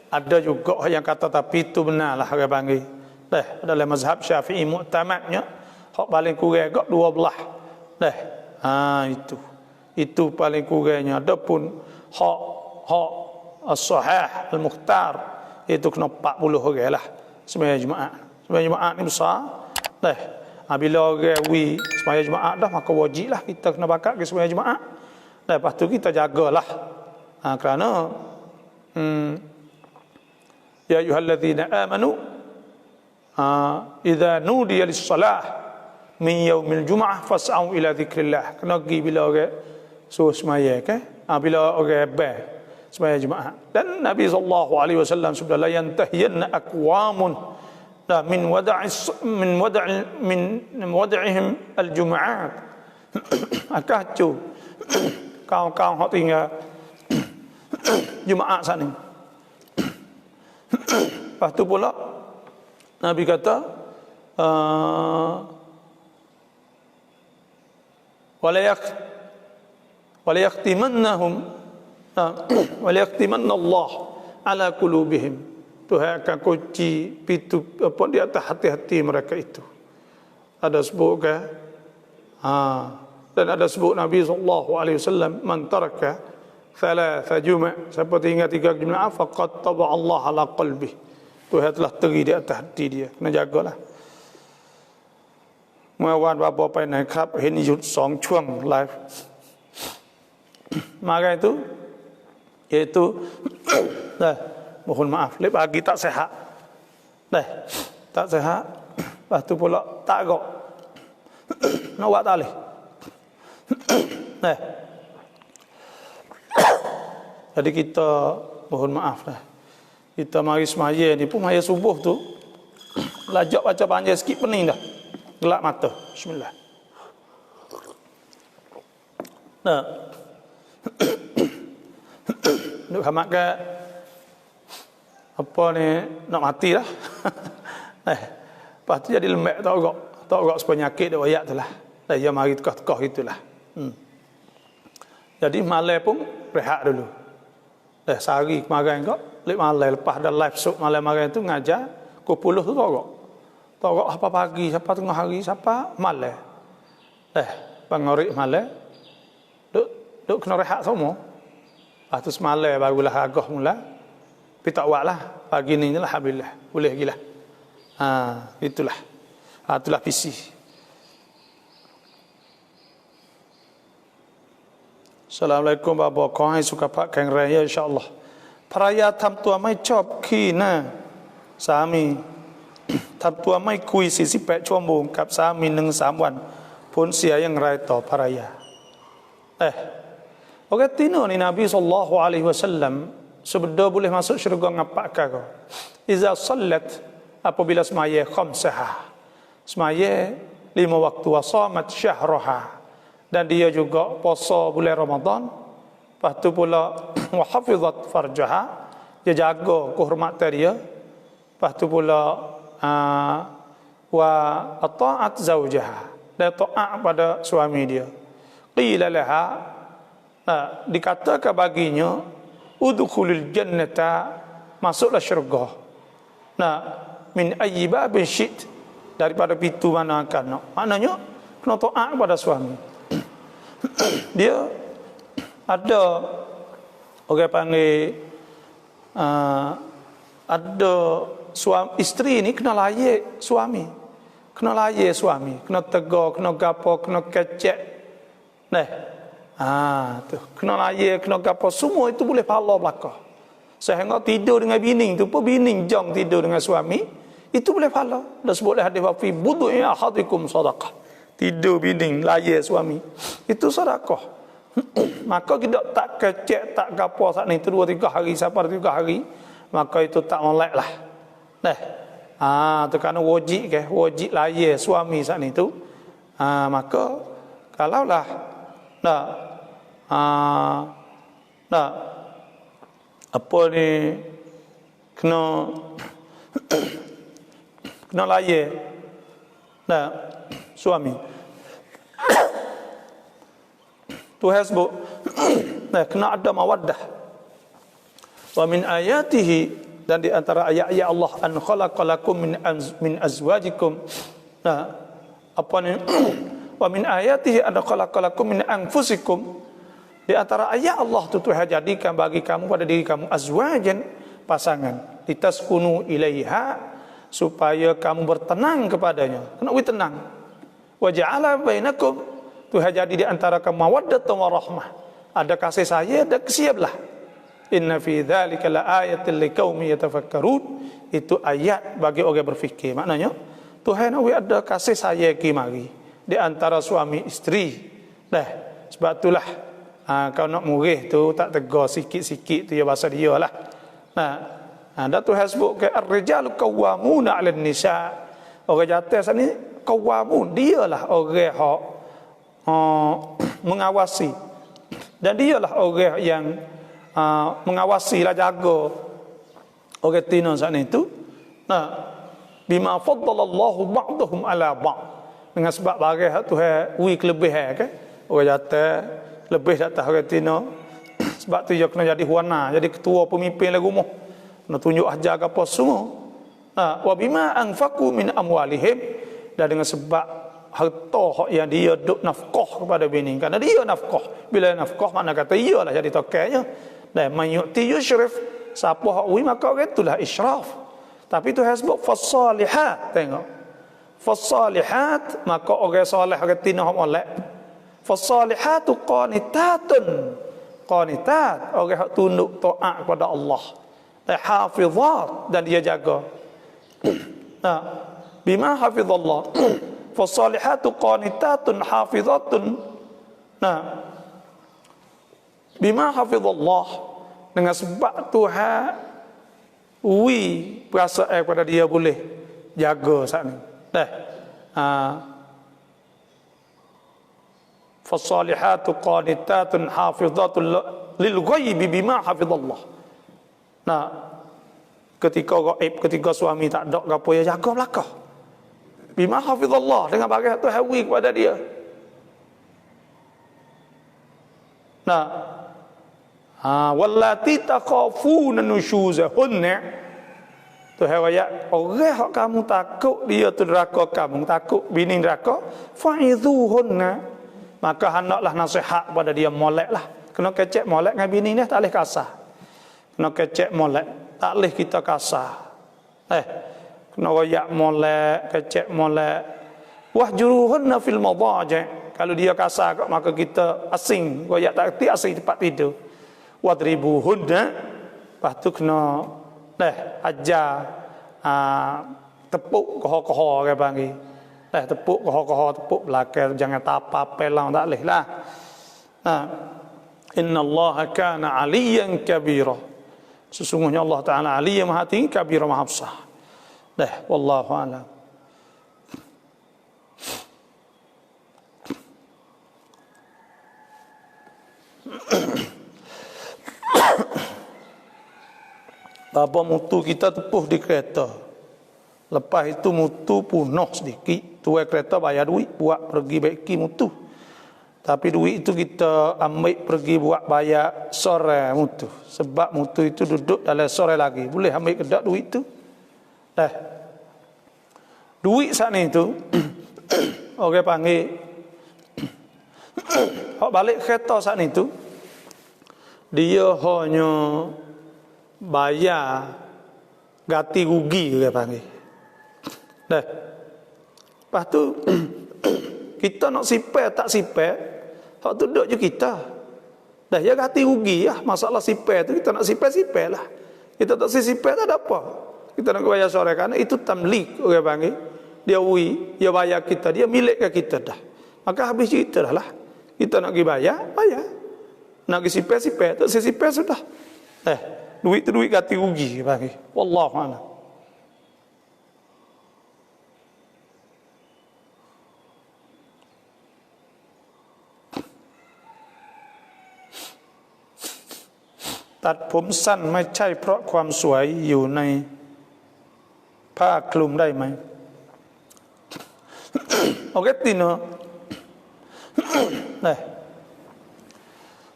Ada juga yang kata tapi itu benarlah orang panggil. Dah dalam mazhab Syafi'i muktamadnya hak paling kurang agak 12. Dah itu paling kurangnya. Adapun hak as-sahih al-mukhtar itu kena 40 orang lah sembahyang Jumaat. Sembahyang Jumaat ni besar. Dah bila orang sembahyang Jumaat dah maka wajib lah kita kena bakat ke sembahyang Jumaat. Dah lepas tu kita jagalah. Kerana ya ayyuhallazina amanu idza nudiya lis-salah min yaumil jumu'ah fas'au ila dzikrillah. Kena pergi bila orang suruh sembahyang ke? Bila orang sembahyang Jumaat. Dan Nabi sallallahu alaihi wasallam sudah la yantahiyanna aqwamun min wada'ihim al-jumu'at. Akacu kaum-kaum hak tinggal Jumaat sana. Lepas tu pula Nabi kata wala yaqtimanna Allah ala qulubihim. Tuhan akan kunci pintu apa di atas hati-hati mereka itu. Ada sebut ke? Dan ada sebut Nabi sallallahu alaihi wasallam man taraka thalatha juma', siapa tinggal 3 Jumaat faqad taba Allah ala qalbi. Tuhan telah teri di atas hati dia. Kena jagalah. เมื่อวานว่าบอกไปไหนครับเห็นหยุด2 ช่วงไลฟ์ maka itu yaitu dah mohon maaf pagi tak sehat dah tak sehat lepas tu pula tak agak nak buat tali dah jadi kita mohon maaf dah kita mari semaya ni pun maya subuh tu lajak baca panjang sikit pening dah gelap mata. Bismillah. Nah. Duk hamak ke apa ni nak mati lah. Lepas tu jadi lembek tak agak sepenyakit dak wayak tu lah. Dah ya mari tekah-tekah gitulah. Jadi malam pun rehat dulu. Dah sehari kemarin kok, malam lepas dah live show malam-malam tu ngajar pukul 10 tu tak agak. Tak apa pagi, siapa tengah hari, siapa malam. Bangorik malam. Duk kena rehat semua. Lepas tu semalam barulah agak mula. Tapi tak buat lah. Pagi ni lah alhamdulillah. Boleh lagi lah. Itulah. Itulah visi. Assalamualaikum Bapak. Kau hai suka pak keng raya insyaAllah. Peraya tham tua mai chop khi na. Sami. ทำตัวไม่คุย48 ชั่วโมงกับสามี1-3 วันผลเสียอย่างไรต่อภรรยาOrang tino ni Nabi sallallahu alaihi wasallam sebeda boleh masuk syurga ngapak kau. Iza sallat apabila semaya khamsah. Semaya 5 waktu wa shamat syahraha dan dia juga puasa bulan Ramadan. Lepas tu pula wa hafizat farjaha, dia jaga kehormatan dia. Lepas tu pula wa ata'at zawjaha, dan taat pada suami dia. Qila laha, dikatakan baginya udkhulul jannata, masuklah syurga. Min ayyi babin syi't, daripada pintu mana akan nak. Maknanya kena taat pada suami. Dia ada orang panggil ada suami, isteri ni kena layak suami. Kena layak suami, kena tegar, kena gapo, kena kecek. Tu kena layak, kena gapo, semua itu boleh pahala belaka. Sehingga tidur dengan bini tu pun bini jang tidur dengan suami, itu boleh pahala. Dah sebut hadis wa fi budu'i ahadikum sadaqah. tidur bini, layan suami, itu sedekah. Maka kita tak kecek, tak gapo saat ni tu 2-3 hari, sampai 3 hari, maka itu tak molek lah. Tu kerana wajib ke, wajib layan suami saat ni tu. Maka kalaulah apa ni kena kena layan suami Tuhan sebut kena ada mawaddah. Wa min ayatihi, dan di antara ayat-ayat Allah, an khalaqalakum min azwajikum. Apa ni? Wa min ayatihi an khalaqalakum min anfusikum. Di antara ayat Allah tu Tuhan jadikan bagi kamu pada diri kamu azwajan, pasangan, litaskunu ilaiha, supaya kamu bertenang kepadanya. Kena tenang. Wa ja'ala bainakum, Tuhan jadi di antara kamu mawaddatan wa rahmah. Ada kasih sayang, ada kesiaplah. Inna fi dzalika laayatil liqaumin yatafakkarun. Itu ayat bagi orang berfikir. Maknanya Tuhan ada kasih sayang ki mari di antara suami isteri. Sebab itulah kau nak murih tu tak tegar sikit-sikit tu ya bahasa dia lah. Dan Tuhan sebut ke ar-rijalu qawwamuna 'alan nisa. Orang jatuh sana ni qawwamun, dialah orang hak mengawasi, dan dialah orang yang mengawasi lah, jaga orang tina saat itu. Bima faddalallahu ba'dahum ala ba'd, dengan sebab bagi Tuhan wi kelebihan ke orang jatuh lebih atas orang tina. Sebab tu dia kena jadi huana, jadi ketua pemimpin lah rumah, kena tunjuk ajar apa semua. Wa bima anfaqu min amwalihim, dan dengan sebab harta yang dia duk nafkah kepada bini, kerana dia nafkah. Bila nafkah makna kata iyalah jadi tokainya. Dan mayu'ti yushrif, siapa hak wi maka orang itulah israf. Tapi tu sebut fasalihat, tengok. Fasalihat, maka orang soleh orang tina hak molek. Fasalihatu qanitatun, qanitat, orang hak tunduk taat kepada Allah. Dan hafizat, dan dia jaga. Bima hafizallah. Fasalihatu qanitatun hafizatun. Bima hafizallah, dengan sebab Tuhan perasaan kepada dia boleh jaga saat ni. Fasalihatu qanitatun hafizatun lil ghaibi bima hafizallah. Ketika gaib, ketika suami tak ada apa ya jaga belakang. Bima hafizallah, dengan bagi Tuhan kepada dia. Wallati takhafuna nushuzahunna, Tuhan ayat orang hak kamu takut dia tu neraka, kamu takut bini neraka, fa'idhuhunna, maka hendaklah nasihat kepada dia, moleklah. Kena kecek molek dengan bini ni, tak boleh kasar. Kena kecek molek, tak boleh kita kasar. Kena royak molek, kecek molek. Wahjuruhunna fil madaji', kalau dia kasar maka kita asing, royak tak kerti, asing tempat tidur. Wadribuhunna, lepas tu kena ajar tepuk koho-koho orang panggil. Tepuk koho-koho, tepuk belakang, jangan tapa pelang, tak boleh lah. Innallaha kana aliyan kabira, sesungguhnya Allah Ta'ala aliyah maha tinggi, kabira maha besar. Wallahu a'lam. Apa mutu kita tepuh di kereta, lepas itu mutu punah sedikit, tuai kereta bayar duit buat pergi baiki mutu. Tapi duit itu kita ambil pergi buat bayar sore mutu, sebab mutu itu duduk dalam sore lagi, boleh ambil kedak duit itu. Duit saat ni itu orang panggil hak balik kereta saat ni itu, dia hanya bayar ganti rugi, dia panggil. Lepas tu kita nak sipir tak sipir, hak tu duduk je kita. Ya ganti rugi lah. Masalah sipir tu kita nak sipir lah. Kita tak sipir tak ada apa. Kita nak bayar sore, kan itu tamlik, orang panggil. Dia bayar kita, dia milik ke kita dah. Maka habis cerita dah lah. Kita nak pergi bayar, bayar. Nak pergi sipir, tak sipir sudah. Duit tu duit ganti rugi bagi. Wallahu a'lam.ตัดผมสั้นไม่ใช่เพราะความสวยอยู่ในผ้าคลุมได้ไหม Oke tino.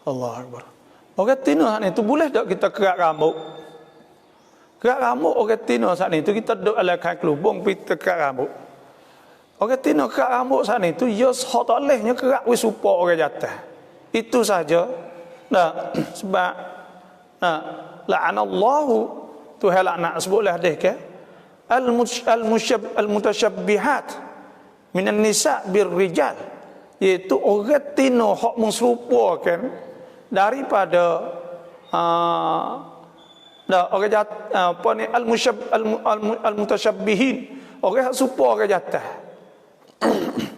Allah Akbar. Oke tino saat itu boleh tak kita kerak rambut? Kerak rambut oke tino saat itu kita duduk alakan kelubung kita kerak rambut. Oke tino kerak rambut saat itu ya hak tak lehnya kerak wis supaya orang jatah. Itu saja. Nah, sebab la'anallahu Tuhan laknat sebutlah hadis ke al-mutashabbihat minan nisa birrijal, iaitu orang tino hak menserupakan daripada orang apa ni al-mutashabbihin, orang hak serupa orang jatah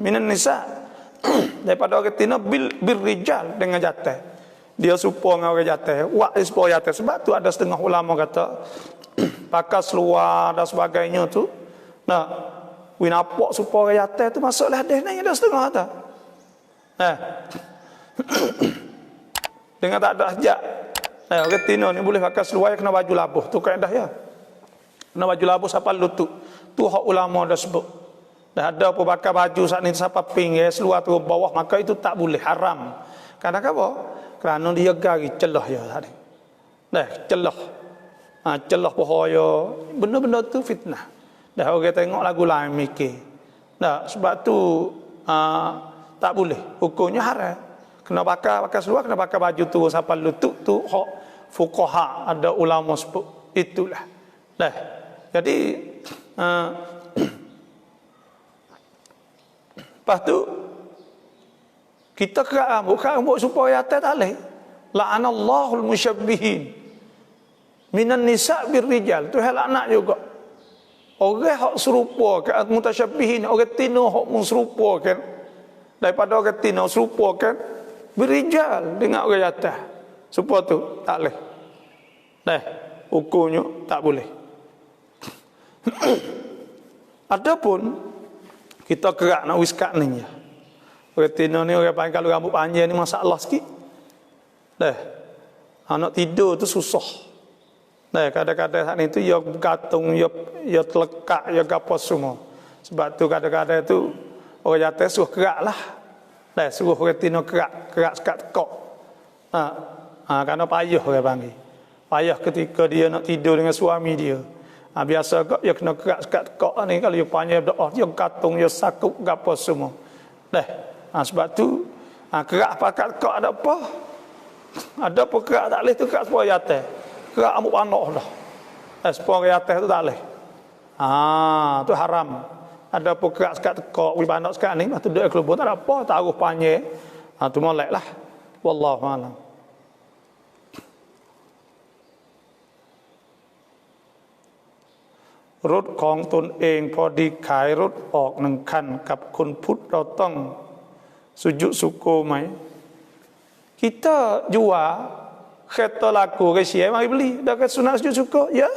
minan nisa daripada orang tino birrijal dengan jatah. Dia serupa dengan orang jatah, wak serupa jatah. Sebab tu ada setengah ulama kata pakai seluar dan sebagainya tu, we nampak serupa orang jatah tu masuklah hadis ni, ada setengah kata. Dengan tak ada hajat. Orang tino ni boleh pakai seluar, kena baju labuh. Tu kaedah ya. Kena baju labuh sampai lutut. Tu hak ulama dah sebut. Dah ada apa pakai baju saat ni sampai pinggir, seluar tu bawah, maka itu tak boleh, haram. Karena apa? Kerana dia gari celah ya tadi. Celah. Celah bahaya. Benda-benda tu fitnah. Dah orang tengok lagu lain mikir. Sebab tu tak boleh. Hukumnya haram. Kena pakai seluar, kena pakai baju tu sampai lutut tu hak fuqaha, ada ulama sebut. Itulah. Jadi lepas tu kita kerak rambut supaya atas tak boleh. La'anallahul musyabbihin minan nisa' birrijal. Tu hal laknat juga. Orang hak serupakan mutasyabbihin, orang tino hak menserupakan daripada orang tino serupakan birrijal dengan orang atas. Supaya tu tak boleh. Hukumnya tak boleh. Adapun kita kerak nak wiskat ni ya. Orang tino ni orang panggil kalau rambut panjang ni masalah sikit. Nak tidur tu susah. Kadang-kadang saat ni tu ya gantung, ya terlekat, ya apa semua. Sebab tu kadang-kadang tu orang jatuh suruh kerak lah. Suruh orang tino kerak sekat tekak. Kerana payah orang panggil. Payah ketika dia nak tidur dengan suami dia. Biasa kok dia kena kerak sekat tekak ni. Kalau dia panjang berdoa, dia gantung, dia sakup, apa semua. Sebab tu kerak pakat tekak ada apa? Ada apa kerak tak boleh tu kerak sepuluh yatai. Kerak amuk panak dah. Sepuluh yatai tu tak boleh. Tu haram. Ada apa kerak sekat tekak, wih panak sekat ni, tu duduk kelubur tak ada apa, taruh panjang. Tu molek lah. Wallahu a'lam.รถของตนเองพอดีขายรถออกหนึ่งคันกับคนพุทธเราต้องsujud syukur mai. Kita jual kereta laku ke siap mari beli. Dah ke sunat sujud syukur? Ya.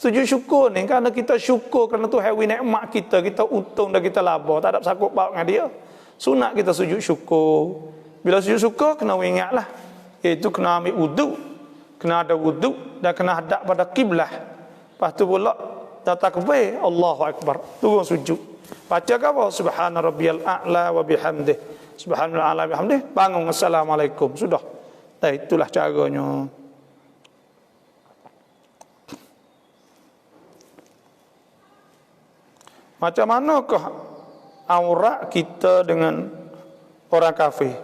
Sujud syukur ni kerana kita syukur kerana Tuhan beri nikmat kita, kita untung dan kita laba, tak ada sakut baut dengan dia. Sunat kita sujud syukur. Bila sujud syukur kena ingatlah, iaitu kena ambil wudu, kena ada wudu dan kena hadap pada kiblah. Lepas tu pula takbir, Allahu Akbar, turun sujud. Baca apa? Subhana rabbiyal a'la wa bihamdih. Subhanallah wa bihamdih. Bangun, assalamualaikum. Sudah. Itulah caranya. Macam manakah aurat kita dengan orang kafir?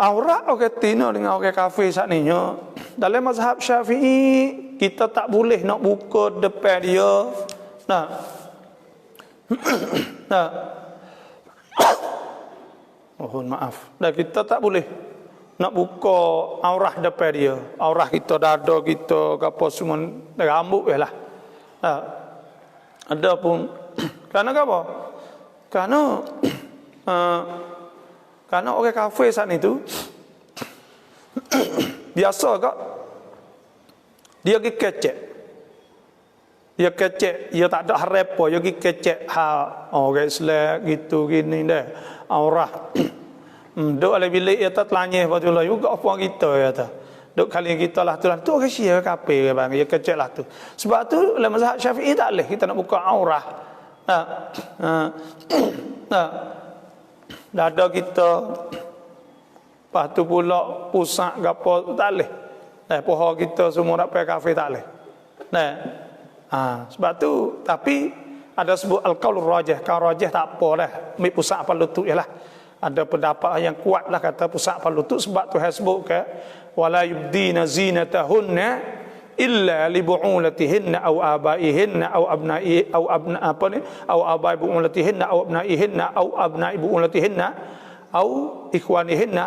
Aurat orang tino dengan orang kafir saat ni, dalam mazhab Syafi'i kita tak boleh nak buka depan dia. Mohon maaf. Dan kita tak boleh nak buka aurah depan dia. Aurah kita, dada kita, apa semua, rambut lah. Ada pun. Kerana apa? Kerana Karena orang kafir saat itu biasa kak dia pergi kecek. Dia kecek, dia tak ada harap apa, dia pergi kecek orang Islam gitu gini dah. Aurah. Duk ala bilik dia tak telanyih patutlah juga apa kita ya ta. Duk kali kita lah tu orang Syiah kafir bang, dia kecek lah tu. Sebab tu dalam mazhab Syafi'i tak boleh kita nak buka aurah. Dada kita, lepas tu pula pusat gapo tak boleh. Pohon kita semua nak pakai kafir tak boleh. Sebab tu, tapi ada sebut al-qaulur rajih, kalau rajih tak apa dah, ambil pusat apa lutut je lah. Ada pendapat yang kuat lah kata pusat apa lutut, sebab tu saya sebut ke wala yubdina zinatahunna illa li bu'ulatihinna aw abaihinna aw abna'i aw abna apa ni aw abai bu'ulatihinna aw abnaihinna aw abna'i bu'ulatihinna aw ikhwanihinna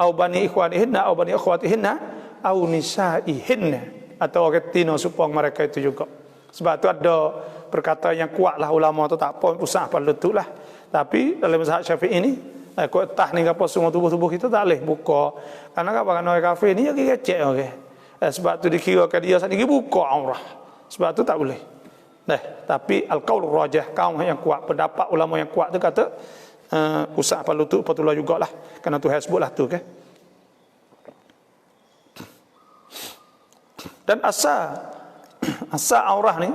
aw bani ikhwanihinna aw bani akhwatihinna aw nisa'ihinna, atau orang tino supang mereka itu juga. Sebab tu ada perkataan yang kuat lah ulama tu tak apa pusat apa lutut lah. Tapi dalam mazhab Syafi'i ini kuat tah ni apa semua tubuh-tubuh kita tak boleh buka. Karena apa kan orang kafir ni dia kecek okey. Sebab tu dikirakan dia sendiri buka aurah. Sebab tu tak boleh. Tapi al-qaulur rajih, kaum yang kuat, pendapat ulama yang kuat tu kata pusat apa lutut patutlah jugalah. Karena tu saya sebutlah tu okey. Dan asal aurah ni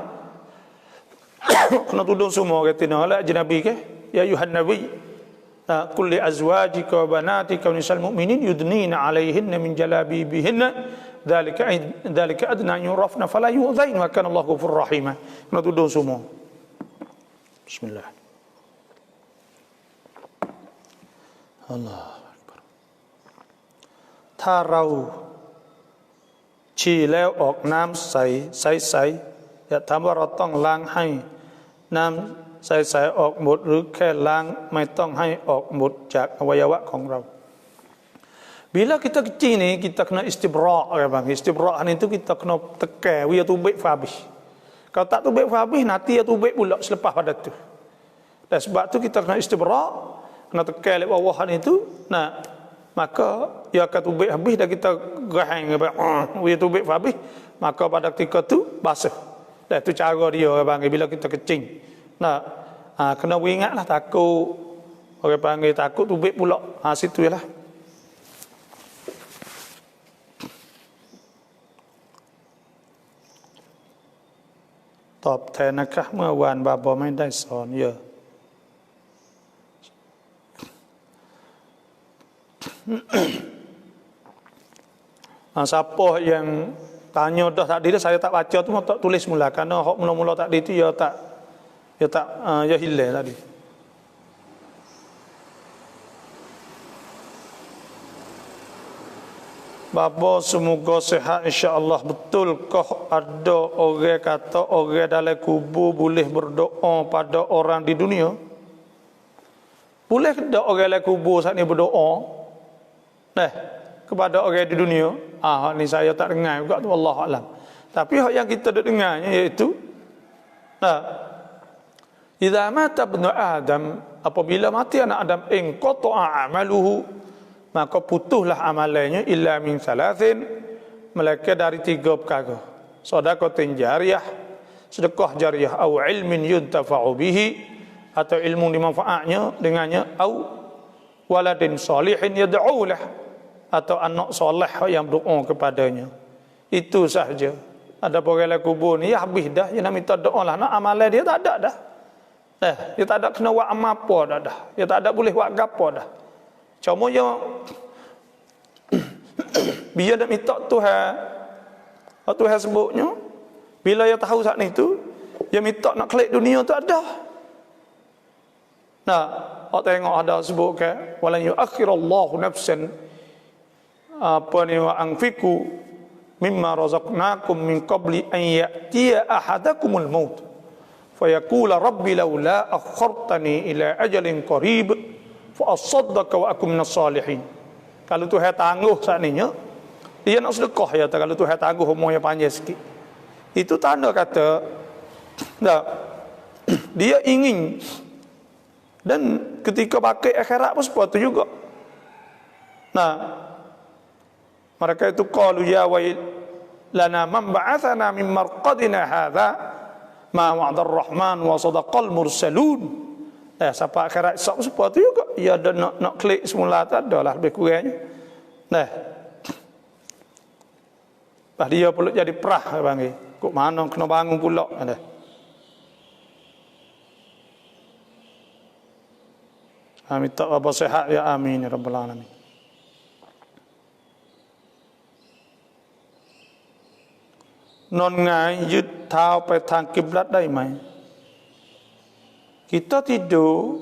kena tudung semua kata ala ajnabi ke ya ayuhan nabi kulli azwajika wa banatika wa nisal mu'minin yudnina 'alaihinna min jalabibihinna dzalika adna yurafna fala yu'dhain wa kana Allahu ghafurur rahim. Kena tudung semua. Bismillah. Allah akbar. ถ้าเราฉี่แล้วออกน้ำใสอย่าถามว่าเราต้องล้างให้น้ำใสออกหมดหรือแค่ล้างไม่ต้องให้ออกหมดจากอวัยวะของเรา Bila kita kecil ni kita kena istibra' ya bang. Istibra' itu kita kena tekan dia tubik habis. Kalau tak tubik habis nanti dia tubik pula selepas pada tu. Dan sebab tu kita kena istibra', kena tekan lewat bawah itu. Maka dia akan tubik habis dan kita gerang dia tubik habis, maka pada ketika tu basuh. Dan itu cara dia bang bila kita kecil. Kena ingatlah takut orang panggil takut tubik pula. Situ jelah. Top แทนนะคะเมื่อวานบาบอไม่ได้สอนเยอะ Siapa yang tanya dah tadi dah saya tak baca tu tak tulis mula kerana hak mula-mula tadi tu ya hilang tadi. Bapa semoga sihat insya-Allah. Betulkah ada orang kata orang dalam kubur boleh berdoa pada orang di dunia? Boleh tak orang dalam kubur saat ni berdoa? Kepada orang di dunia. Ni saya tak dengar juga tu wallahu alam. Tapi hak yang kita dengarnya iaitu idza mata ibnu adam, apabila mati anak Adam, in qata'a amaluhu, maka putuslah amalannya illa min salasin, melainkan dari 3 perkara. Sedekah jariyah, sedekah jariyah, au ilmin yuntafa'u bihi, atau ilmu dimanfaatnya dengannya, au waladin salihin yad'u lah, atau anak soleh yang berdoa kepadanya. Itu sahaja. Ada orang kubur ni habis dah, dia nak minta doa lah, nak amalan dia tak ada dah. Dia tak ada kena buat amal apa dah. Dia tak ada boleh buat gapo dah. Cuma yang biar nak minta Tuhan sebutnya, bila dia tahu saat itu, dia minta nak klik dunia tu ada. Awak tengok ada sebut ke walan yuakhirallahu nafsan wa anfiqu mimma razaqnakum min qabli an ya'tiya ahadakumul maut fayaqula rabbi laula akhartani ila ajalin qarib fa asaddaq wa akum minas salihin. Kalau Tuhan tangguh saat ni dia nak sedekah ya, kalau Tuhan tangguh umurnya panjang sikit, itu tanda kata dia ingin Dan ketika pakai akhirat pun seperti itu juga. Nah, mereka itu qalu ya wail lana man ba'athana min marqadina hadza ma wa'ada ar-rahman wa sadaqal mursalun. Sampai akhirat esok seperti itu juga. Ya ada nak klik semula tak ada lah lebih kurangnya. Nah, dia pula jadi perah panggil. Kok mana kena bangun pula ada. Amin tak apa sehat ya amin ya rabbal alamin. Non ngaiยึดเท้าไปทางกิบลัตได้ไหม Kita tidur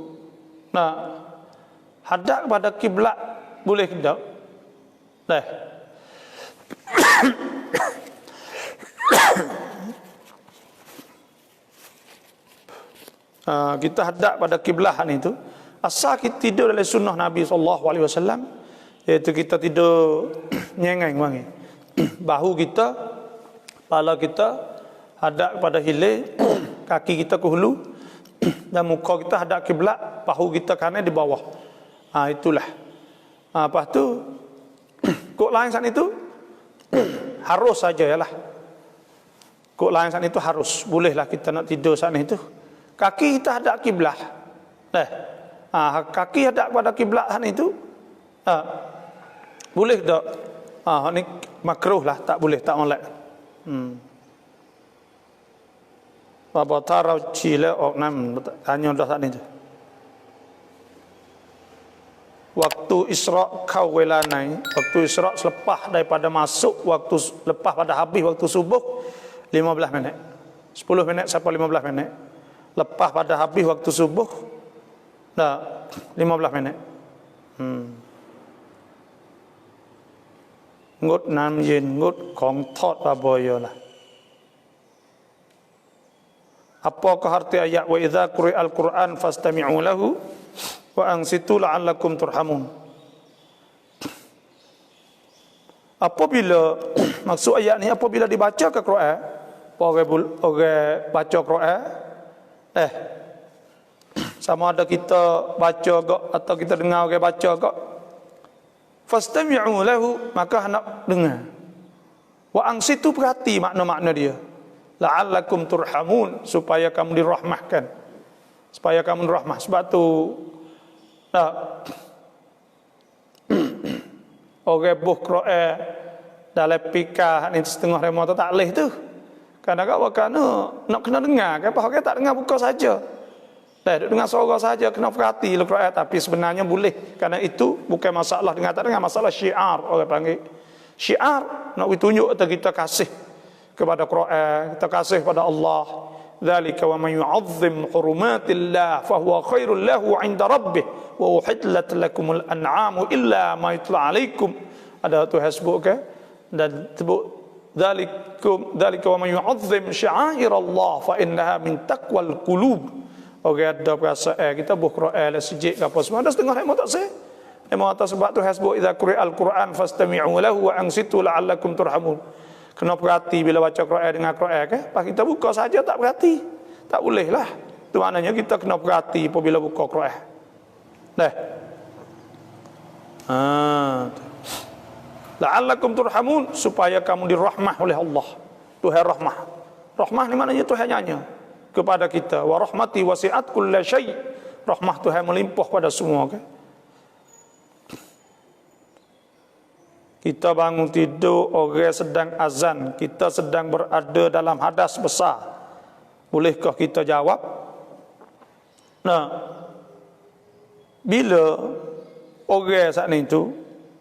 nak hadap kepada kiblat boleh tidak? Dah. Kita hadap pada kiblat itu. Asal kita tidur dalam sunnah Nabi SAW, iaitu kita tidur nyengang wangi. Bahu kita, kepala kita hadap kepada hilir, kaki kita ke hulu, dan muka kita hadap kiblat, bahu kita kanan di bawah. Itulah. Lepas tu, kok lain saat itu harus saja yalah. Kok lain saat itu harus, bolehlah kita nak tidur saat itu. Kaki kita hadap kiblat. Kaki hadap pada kiblat itu boleh tak? Ni makruh lah, tak boleh, tak molek. Bapa tarau cile oknam tanya dah saat itu. Waktu Isra kau welanai, waktu Isra selepas daripada masuk waktu lepas pada habis waktu subuh 15 minit. 10 minit sampai 15 minit. Lepas pada habis waktu subuh dah 15 minit. Ngut nam yin ngut ของทอดบาบอยlah. Apakah arti ayat wa idza quri'al Qur'an fastami'u lahu wa ansitu la'allakum turhamun. Apabila maksud ayat ni apabila dibaca ke Quran, orang baca Quran sama ada kita baca gak atau kita dengar orang baca gak, fastami'u lahu, maka nak dengar. Wa ansitu, perhati makna-makna dia. La'allakum turhamun, supaya kamu dirahmahkan. Supaya kamu dirahmah. Sebab tu orang buh Quran dalam pika ni setengah rema tu tak leh tu. Kadang-kadang nak kena dengar kan, apa tak dengar buka saja. Dengar suara saja kena perhati Quran, tapi sebenarnya boleh. Karena itu bukan masalah dengar tak dengar, masalah syiar orang panggil. Syiar nak ditunjuk atau kita kasih kepada Quran, kita kasih kepada Allah. Dzalika wa man yu'azzim hurumatillah fahuwa khairul lahu 'inda rabbih wa uhillat lakumul an'amu illa ma yutla 'alaikum. Ada tu sebut ke? Dan sebut dzalika wa man yu'azzim sya'airallah fa innaha min taqwal qulub. Orang ada perasaan kita buh Quran lah sejik ke apa semua ada setengah hikmah tak sah. Memang atas sebab tu hasbuk idza quri'al Quran fastami'u lahu wa ansitu la'allakum turhamun. Kena perhati bila baca Quran dengan Quran ke? Pas kita buka saja tak perhati. Tak boleh lah. Itu maknanya kita kena perhati apabila buka Quran. La'allakum turhamun, supaya kamu dirahmah oleh Allah. Tuhan rahmah. Rahmah ni maknanya Tuhan nyanyi kepada kita. Wa rahmati wasi'at kulla syai'. Rahmah Tuhan melimpah pada semua kan? Kita bangun tidur, orang sedang azan, kita sedang berada dalam hadas besar. Bolehkah kita jawab? Bila orang saat ni tu,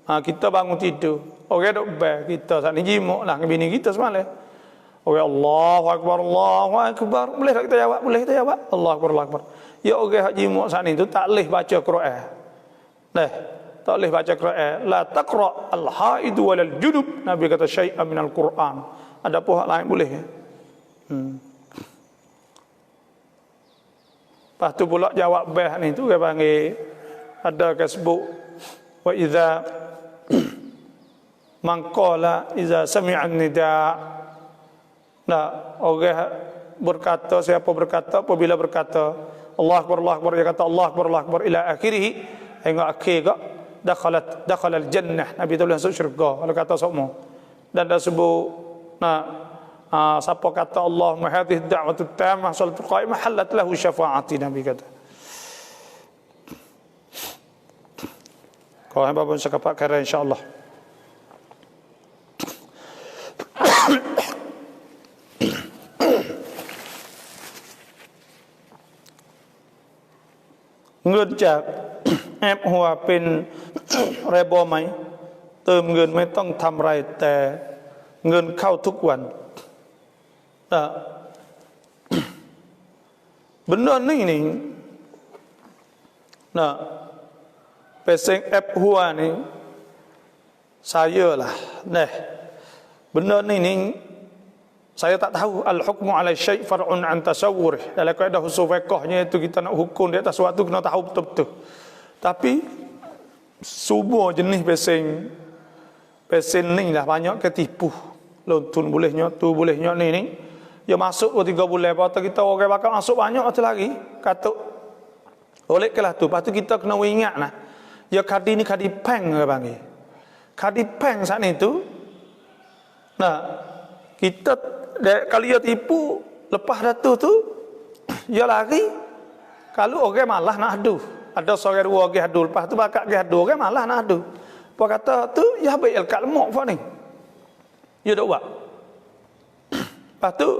kita bangun tidur, orang duk ber, kita saat ni jimuk lah bini kita semalam. Orang Allahu Akbar, Allahu Akbar. Boleh tak kita jawab? Boleh kita jawab? Allahu Akbar, Allahu Akbar. Ya orang hak jimuk saat ni tu tak boleh baca Quran. Tak boleh baca Quran. La taqra al-haid wal junub. Nabi kata syai'an minal Quran. Ada pun hak lain boleh. Lepas tu pula jawab bah ni tu dia panggil ada ke sebut wa idza man qala idza sami'a nida. Orang berkata, siapa berkata apabila berkata Allah Akbar, dia kata Allah Akbar ila akhirih, hingga akhir gak dakhalal jannah. Nabi tu masuk syurga kalau kata semua. Dan dah sebut siapa kata Allahumma hadhihi da'watu tammah salatul qaimah halat lahu syafaati, Nabi kata. Kau hamba pun sekapak kira insya-Allah.เงินจากแอปหัวเป็นแรบอไหมเติมเงินไม่ต้องทำอะไรแต่เงินเข้าทุกวันbenar ni peseng app hua ni saya lah benar ni saya tak tahu al-hukmu ala syai' far'un an tasawwur. Dalam kaedah usul fiqhnya itu kita nak hukum di atas sesuatu kena tahu betul-betul. Tapi semua jenis pesen ni lah banyak ketipu. Lontun bolehnya tu bolehnya ni. Ya masuk 3 bulan lepas tu kita orang bakal masuk banyak tu lagi. Katuk. Oleh kelah tu, lepas tu kita kena ingat lah. Ya kadi ni kadi peng ke panggil. Kadi peng saat ni tu. Kita kalau dia tipu lepas datu tu dia lari. Kalau orang malah nak adu, ada seorang dua orang adu, lepas tu bakal orang adu, orang malah nak adu. Apa kata tu ya baik kat lemak fa ni. Ya dak buat. Lepas tu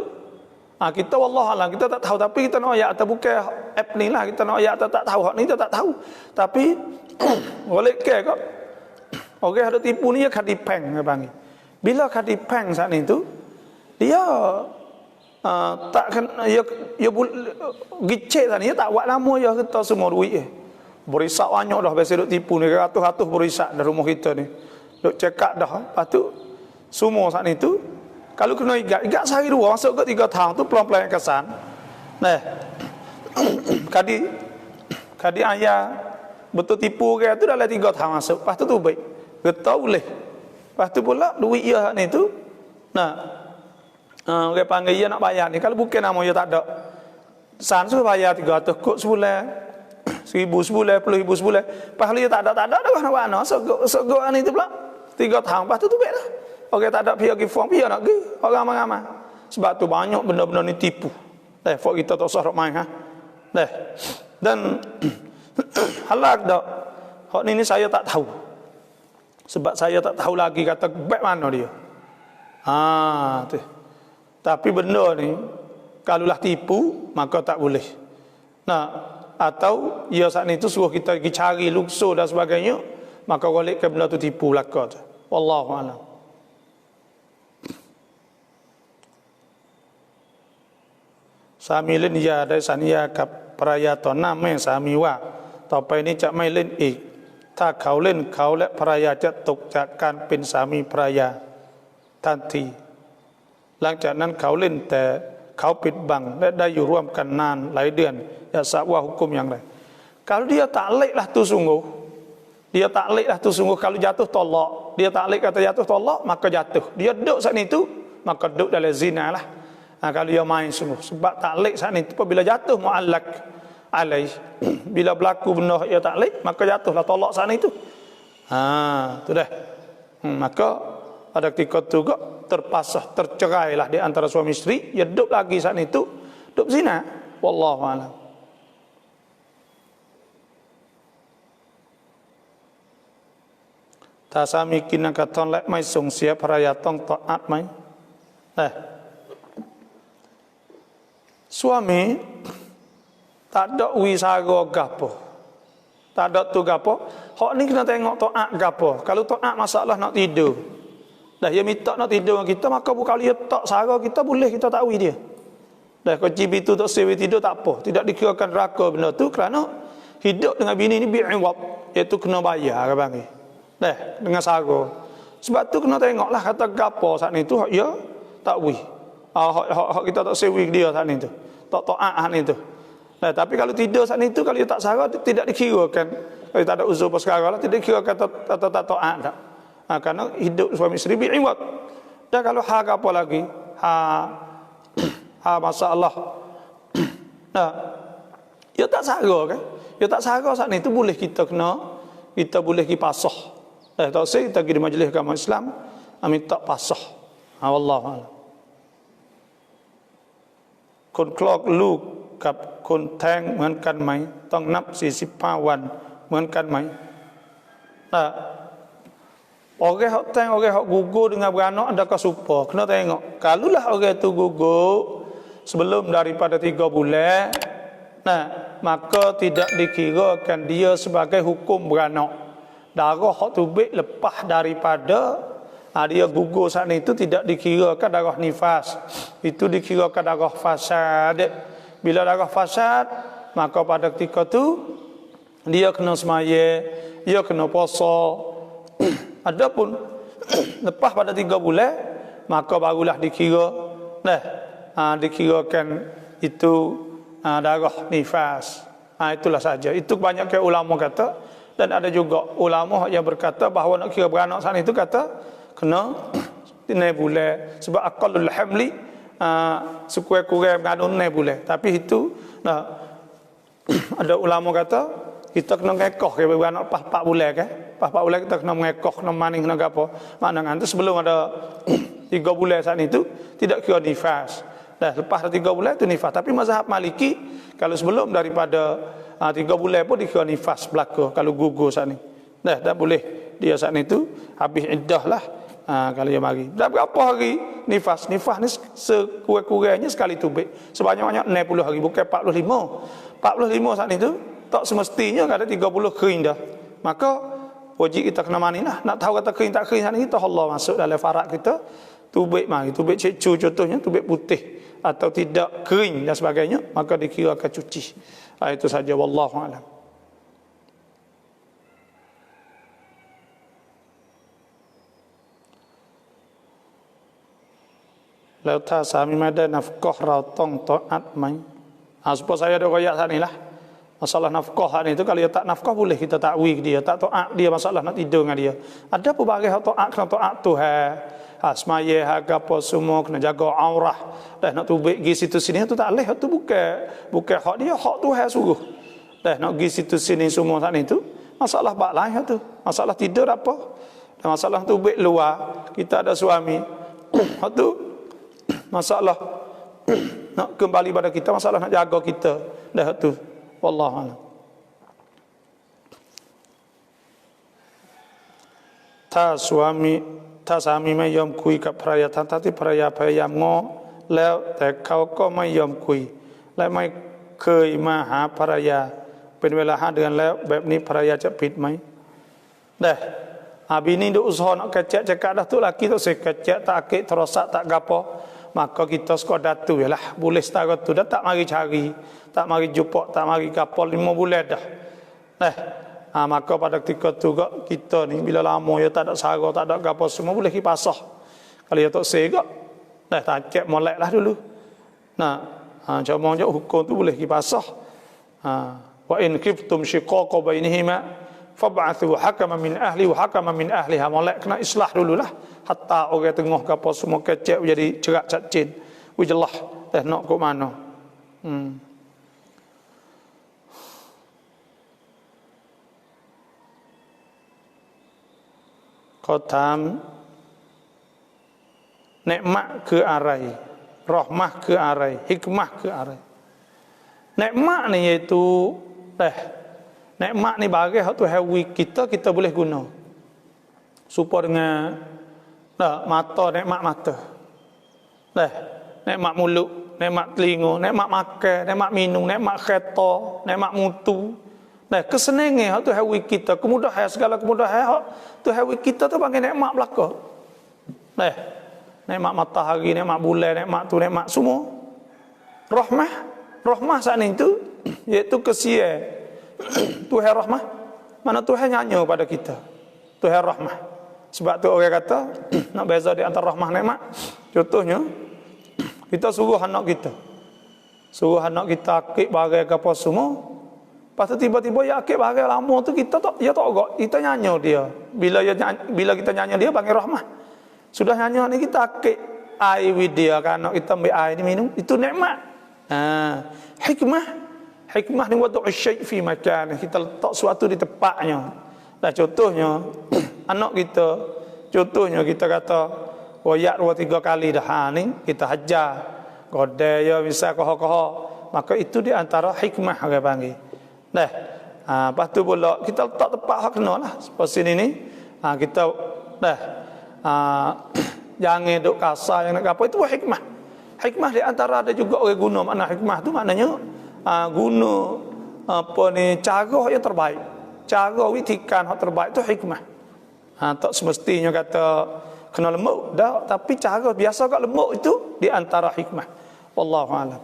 kita wallahualam kita tak tahu, tapi kita nak ayat atau bukan app ni lah, kita nak ayat atau tak tahu, hak ni kita tak tahu. Tapi boleh ke kok orang ada tipu ni dia kadipeng ke panggil. Bila kadipeng saat ni tu dia takkan dia gicek tadi dia tak buat lama dia kita semua duit berisak banyak dah biasa duk tipu ni ratus-ratus berisak dalam rumah kita ni duk cekak dah. Lepas tu semua saat ni tu kalau kena igat sehari dua masuk ke 3 tahun tu pelan-pelan kesan kadi ayah betul tipu ke tu dalam 3 tahun masuk. Lepas tu baik kita boleh. Lepas tu pula duit dia ni tu orang panggil dia nak bayar ni. Kalau bukan nama dia tak ada. San suruh bayar 300 kok sebulan. 1,000 sebulan, 10,000 sebulan. Lepas dia tak ada dah nak mana. Sogok ni tu pula 3 tahun. Lepas tu baiklah. Orang tak ada pergi form, dia nak pergi. Orang ramai-ramai. Sebab tu banyak benda-benda ni tipu. Fok kita tak usah main Dan halak dak. Hak ni saya tak tahu. Sebab saya tak tahu lagi kata baik mana dia. Tu. Tapi benda ni kalaulah tipu maka tak boleh. Atau ia saat ni tu suruh kita pergi cari luksur dan sebagainya, maka balik ke benda tu tipu belaka tu. Wallahu a'lam. Sami len yaได้สัญญากับภรรยาต่อหน้าแม่สามีว่าต่อไปนี้จะไม่เล่นอีกถ้าเขาเล่นเขาและภรรยาจะตกจากการเป็นสามีภรรยาทันทีหลังจากนั้นเขาเล่นแต่เขาปิดบังและได้อยู่ร่วมกันนานหลายเดือนya sahwa hukum yang lain. Kalau dia takliklah tu sungguh, dia takliklah tu sungguh, kalau jatuh tolak, dia taklik kata jatuh tolak maka jatuh. Dia duduk saat itu maka duduk dalam zina lah. Kalau dia main sungguh, sebab taklik saat itu apabila jatuh muallak alaih, bila berlaku benda dia taklik maka jatuhlah tolak saat itu. Tu dah. Maka pada ketika tu terpasah tercerailah di antara suami isteri, dia duduk lagi saat itu duduk zina. Wallahu a'lam.ถ้าสามีกินอาหารทอนและไม่ส่งเสียภรรยาต้องต่ออัดไหมsuami tak ada wisaga gapo, tak ada tu gapo. Hak ni kena tengok taat gapo. Kalau taat masalah nak tidur, dah dia minta nak tidur dengan kita, maka bukan dia tak sara kita, boleh kita takwil dia. Dah kalau cip itu tak sewi tidur tak apa, tidak dikirakan neraka benda tu, kerana hidup dengan bini ni bi'iwab, iaitu kena bayar ke panggil. Dah dengan sara. Sebab tu kena tengoklah kata gapo saat ni tu hak ya takwil. Hak kita tak sewi dia saat ni tu. Tak taat ni tu. Nah, tapi kalau tidur saat ni tu, kalau dia tak sara tidak dikirakan. Kalau tak ada uzur perkara lah, tidak dikirakan tak taat tak. Kerana hidup suami isteri bi'iwab. Dan kalau hak apa lagi? Masalah Ya tak sara kan. Ya tak sara saat ni tu boleh kita boleh pergi pasah. Tak say kita pergi di majlis agama Islam, minta pasah. Wallahu a'lam. คนคลอดลูกกับคนแท้งเหมือนกันไหมต้องนับ45วันเหมือนกันไหม orang hak tang orang hak gugur dengan beranak adakah serupa kena tengok kalulah orang tu gugur sebelum daripada 3 bulan maka tidak dikirakan dia sebagai hukum beranak darah hak tubik lepas daripada dia gugur saat itu tidak dikirakan darah nifas, itu dikirakan darah fasad. Bila darah fasad, maka pada ketika itu dia kena semaya, dia kena puasa. Adapun lepas pada 3 bulan, maka barulah dikirakan itu darah nifas. Itulah saja. Itu banyak ulama kata, dan ada juga ulama yang berkata bahawa nak kira beranak saat itu kata kena 9 bulan sebab aqallul hamli sekurang-kurang mengandung 9 bulan. Tapi itu ada ulama kata kita kena mengekoh ke beranak lepas 4 bulan kan. Lepas 4 bulan kita kena mengekoh, kena maning, kena apa. Maknanya itu sebelum ada 3 bulan saat itu tidak kira nifas. Dah lepas 3 bulan itu nifas. Tapi mazhab Maliki kalau sebelum daripada 3 bulan pun dikira nifas belaka kalau gugur saat ni. Dah boleh dia saat itu habis iddah lah. Kalau dia mari. Dah berapa hari nifas? Nifas ni sekurang-kurangnya sekali tubik. Sebanyak-banyak 60 hari, bukan 45. 45 saat itu tak semestinya ada 30 kering dah. Maka wajib kita kena mani lah. Nak tahu kata kering tak kering saat ni kita Allah masuk dalam farak kita. Tubik mari, tubik cecu contohnya, tubik putih atau tidak kering dan sebagainya, maka dikira akan cuci. Itu saja wallahu a'lam. Lalu tak sami ada nafkah ratong taat mai. Supaya saya ada royak saat ni lah. Masalah nafkah ni tu kalau dia tak nafkah boleh kita takwi dia, tak taat dia masalah nak tidur dengan dia. Ada pelbagai hak taat kena taat Tuhan. Semaya apa semua kena jaga aurah. Dah nak tubik pergi situ sini tu tak leh, tu bukan hak dia, hak Tuhan suruh. Dah nak pergi situ sini semua saat ni tu masalah bak lain tu. Masalah tidur apa? Dan masalah tubik luar, kita ada suami. Hak tu masalah nak kembali pada kita, masalah nak jaga kita. Dah tu wallahu a'lam. Ta samiไม่ยอมคุยกับภรรยาทั้งที่ภรรยาพยายามง้อแล้วแต่เขาก็ไม่ยอมคุยและไม่เคยมาหาภรรยาเป็นเวลา5 เดือนแล้วแบบนี้ภรรยาจะผิดไหมdah bini duk usaha nak kecek cakap dah tu laki tu saya kecek tak akik terosak tak gapo, maka kita sekadar tu yalah boleh setara tu dah tak mari cari, tak mari jumpa, tak mari gapo 5 bulan dah. Maka pada ketika tu kita ni bila lama ya tak ada sara, tak ada gapo semua boleh pergi pasah. Kalau ya tak segak dah tak cek molek lah dulu. Cuma je hukum tu boleh pergi pasah. Wa in khiftum shiqaqa bainihima fab'athu hakaman min ahli wa hakaman min ahliha. Molek kena islah dululah hatta orang tengah gapo semua kecek jadi cerak cacin. Wijelah dah nak ke mana. Kau tam nikmat ke arai, rahmah ke arai, hikmah ke arai. Nikmat ni iaitu nikmat ni bagai hak tu hawi kita boleh guna. Supaya dengan mata, nikmat mata. Nikmat mulut, nikmat telinga, nikmat makan, nikmat minum, nikmat kereta, nikmat mutu. Kesenangan hak tu hawi kita, kemudahan segala kemudahan hak tu hawi kita tu panggil nikmat belaka. Nikmat matahari, nikmat bulan, nikmat tu, nikmat semua. Rahmah saat ni tu iaitu kesian. Tuhan rahmah. Mana Tuhan nyanyi pada kita. Tuhan rahmah. Sebab tu orang kata nak beza di antara rahmah nikmat. Contohnya kita suruh anak kita akik bagai ke apa semua. Lepas tu tiba-tiba ya akik bagai lama tu kita tak agak, kita nyanyi dia. Bila kita nyanyi dia panggil rahmah. Sudah nyanyi ni kita akik air with dia kan, anak kita ambil air ni minum, itu nikmat. Hikmah ni wadu' syai' fi makan, kita letak sesuatu di tempatnya. Dah contohnya anak kita, contohnya kita kata royak 2-3 kali dah, ni kita hajar godai ya bisa koho-koho, maka itu di antara hikmah orang panggil. Dah. Lepas tu pula kita letak tempat hak kena lah. Seperti sini ni, kita dah jangan duk kasar yang nak apa, itu hikmah. Hikmah di antara ada juga orang guna makna hikmah tu maknanya guna apa ni cara yang terbaik. Cara witikan yang terbaik tu hikmah. Tak semestinya kata kena lemuk dah, tapi cara biasa kat lemuk itu di antara hikmah. Wallahu a'lam.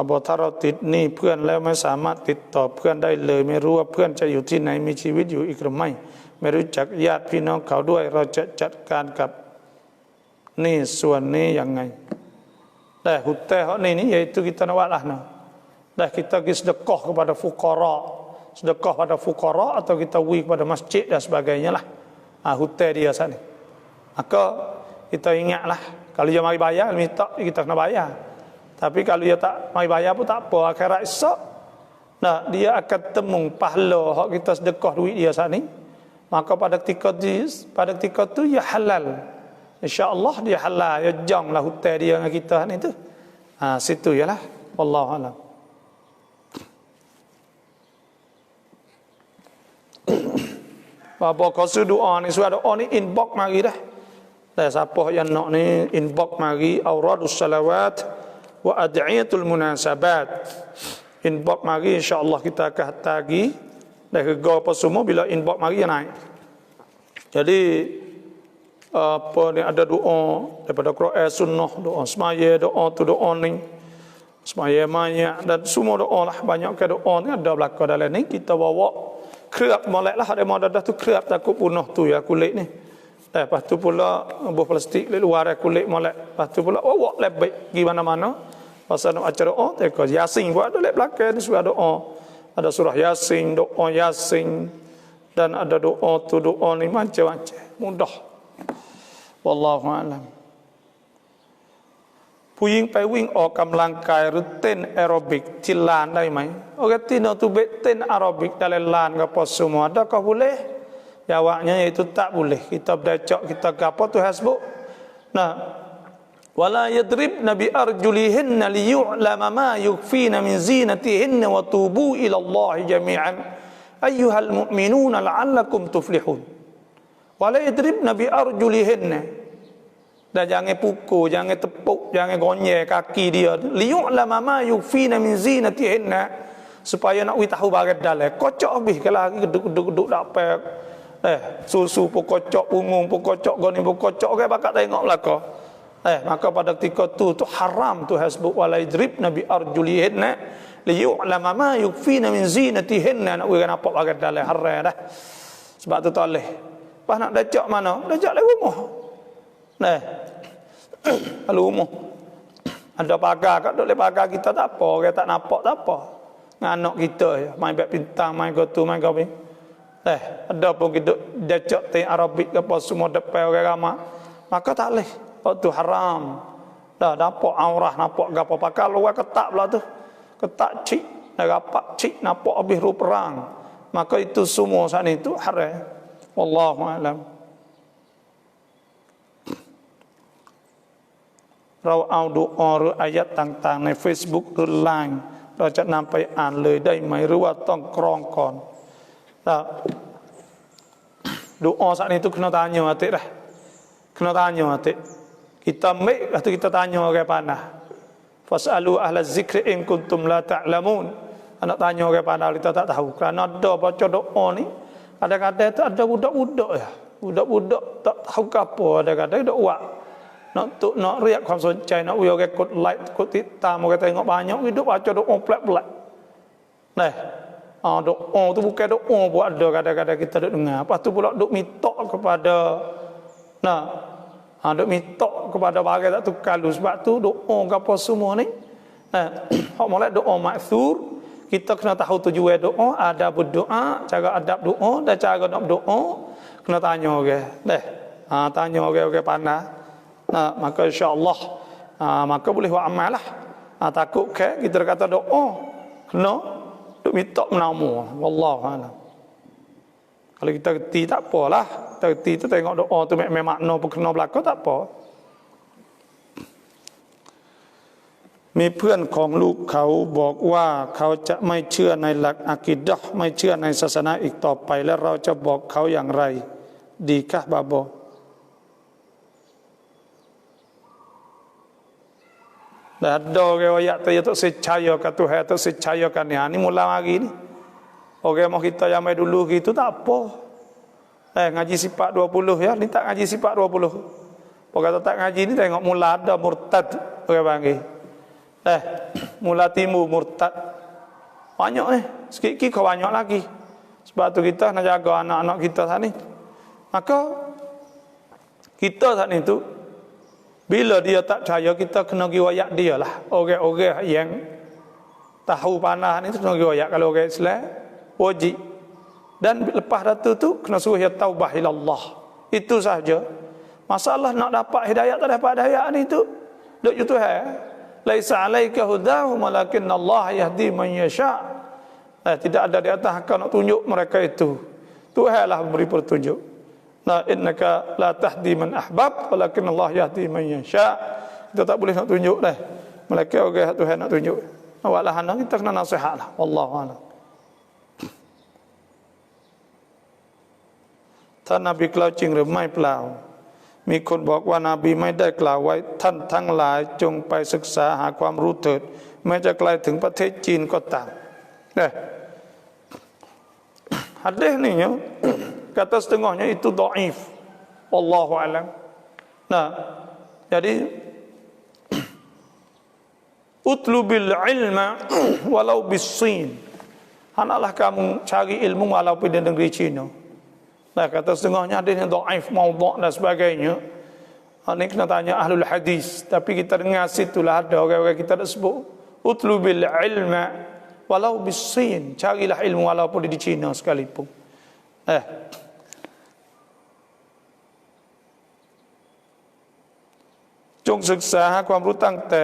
พอถ้าเราติดหนี้เพื่อนแล้วไม่สามารถติดต่อเพื่อนได้เลยไม่รู้ว่าเพื่อนจะอยู่ที่ไหนมีชีวิตอยู่อีกหรือไม่รู้จักญาติพี่น้องเขาด้วยเราจะจัดการกับหนี้ส่วนนี้ยังไงได้hutang hak ni iaitu kita nak buatlah dah kita pergi sedekah kepada fuqara, sedekah pada fuqara atau kita pergi kepada masjid dan sebagainya lah. Hutang dia saat ni, maka kita ingatlah kalau dia mari bayar minta kita kena bayar. Tapi kalau dia tak mai bayar pun tak apa, akhirat esok dia akan temung pahala hak kita sedekah duit dia saat ni. Maka pada ketika tu ya halal. Insya-Allah dia halal, ya janglah hutang dia dengan kita ni tu. Situ yalah. Wallahu a'lam. Apa khusus doa ni, suara doa ni inbox mari dah. Dan siapa yang nak ni inbox mari auradus salawat wa ad'iyatul munasabat. Inbox mari insya-Allah kita akan tagi dan rega apa semua bila inbox mari naik. Jadi apa ni ada doa daripada Quran sunnah, doa semaya, doa tu doa ni semaya banyak dan semua doa lah, banyak ke doa ni ada belaka dalam ni. Kita bawa kerap molek lah, ada dah tu kerap takut punah tu ya kulit ni. Lepas tu pula buah plastik di luar kulit molek. Lepas tu pula bawa lebih pergi mana-mana. Pasal nak baca doa, tengok Yasin buat ada lep belakang ni surah doa. Ada surah Yasin, doa Yasin dan ada doa tu doa ni macam-macam. Mudah. Wallahu a'lam. ผู้หญิงไปวิ่งออกกำลังกายหรือเต้นแอโรบิกที่ลานได้ไหม Orang Tino tu ต้นแอโรบิกdalam lan ke apa semua, adakah boleh? Jawabnya iaitu tak boleh. Kita berdacak kita ke apa tu hasbuk. Wala yadribna bi arjulihinna liyu'lama ma yukfina min zinatihinna wa tubu ila Allah jami'an ayyuhal mu'minuna la'allakum tuflihun. Wala yadribna bi arjulihinna, dan jangan pukul, jangan tepuk, jangan gonyel kaki dia. Liyu'lama ma yukfina min zinatihinna, supaya nak tahu bagai dalam. Kocok habis kalau lagi geduk-geduk dapat susu pun kocok, pungung pun kocok, goni pun kocok, orang bakal tengok belaka. Maka pada ketika tu haram tu hasbuk wala yadribna bi arjulihinna liyu'lama ma yukfina min zinatihinna, nak orang nampak bagai dalam haram dah. Sebab tu tak boleh. Pas nak dacak mana? Dacak dalam rumah. Kalau rumah ada pagar kat dole pagar kita tak apa, orang tak nampak tak apa. Dengan anak kita ya, main badminton, main gotu, main gawe. Ada pun kita dacak teng Arabik apa semua depan orang ramai. Maka tak boleh. Waktu haram. Dah nampak aurah, nampak gapo pakar luar ketak pula tu. Ketak cik, rapak cik nampak habis ru perang. Maka itu semua saat itu haram. Wallahu a'lam. เราเอาดุอาหรืออายะต่างๆใน Facebook หรือ LINE เราจะนำไปอ่านเลยได้ไหมหรือว่าต้องกรองก่อนdoa saat itu kena tanya atik dah. Kena tanya atik. Kita make atau kita tanya orang panah. Fasalu ahla zikri in kuntum la ta'lamun. Anak tanya orang panah kita tak tahu. Kerana ada baca doa ni kadang-kadang tu ada budak-budak ya. Budak-budak tak tahu apa, kadang-kadang dok buat. Nak riak ความสนใจ nak orang kod like, kod ติดตาม orang tengok banyak, hidup baca doa pelak-pelak. Doa tu bukan doa buat ada kadang-kadang kita duk dengar. Lepas tu pula duk minta kepada duk minta kepada barang tak tukar lu. Sebab tu doa ke apa semua ni hak molek doa maksur Kita kena tahu tujuan doa, adab berdoa, cara adab doa dan cara nak berdoa. Kena tanya orang. Tanya orang-orang pandai. Maka insya-Allah maka boleh buat amal lah. Takut ke kita kata doa kena duk minta menama. Wallahu a'lam. Kalau kita reti tak apalah. Kita reti tu tengok doa tu memang makna pun kena berlaku tak apa. มีเพื่อนของลูกเขาบอกว่าเขาจะไม่เชื่อในหลักอะกีดะห์ไม่เชื่อในศาสนาอีกต่อไปแล้วเราจะบอกเขาอย่างไรดีคะบาโบ Dah ada riwayat tu tak percaya ke Tuhan, tak percaya kan ni mula hari ni. Orang mau kita yang mai dulu gitu tak apa. Ngaji sifat 20 ya, ni tak ngaji sifat 20. Pokok tak ngaji ni tengok mula ada murtad orang panggil. Mula timbul murtad. Banyak ni, sikit-sikit kau banyak lagi. Sebab tu kita nak jaga anak-anak kita saat ni. Maka kita saat ni tu bila dia tak percaya, kita kena riwayat dia lah. Orang-orang yang tahu panah ni kena riwayat. Kalau orang Islam, wajib. Dan lepas datu tu, kena suruh dia taubah ilallah. Itu sahaja. Masalah nak dapat hidayat, tak dapat hidayat ni tu duk ju Tuhan. Laisa alaika hudahum walakin Allah yahdi man yasha. Tidak ada di atas kau nak tunjuk mereka itu. Tuhanlah beri petunjuk. Innaka la tahdi man ahbab walakin Allah yahdi man yasha. Kita tak boleh nak tunjuk dah. Mereka orang Tuhan nak tunjuk. Awaklah anak kita kena nasihatlah. Wallahu a'lam. ท่านนบีกล่าวจริงหรือไม่เปล่ามีคนบอกว่านบีไม่ได้กล่าวไว้ท่านทั้งหลายจงไปศึกษาหาความรู้เถิดแม้จะไกลถึงประเทศจีนก็ตามhadis ni kata setengahnya itu dhaif wallahu alam. Jadi utlubil ilma walau bis-Sin, hendaklah kamu cari ilmu walaupun di negeri Cina. Kata setengahnya hadis yang dhaif, maudhu' dan sebagainya. Ini kena tanya ahlul hadis. Tapi kita dengar situlah ada orang-orang kita dah sebut utlubil ilma walau bis-Sin, carilah ilmu walaupun di Cina sekalipun. Jom ศึกษาหาความรู้ตั้งแต่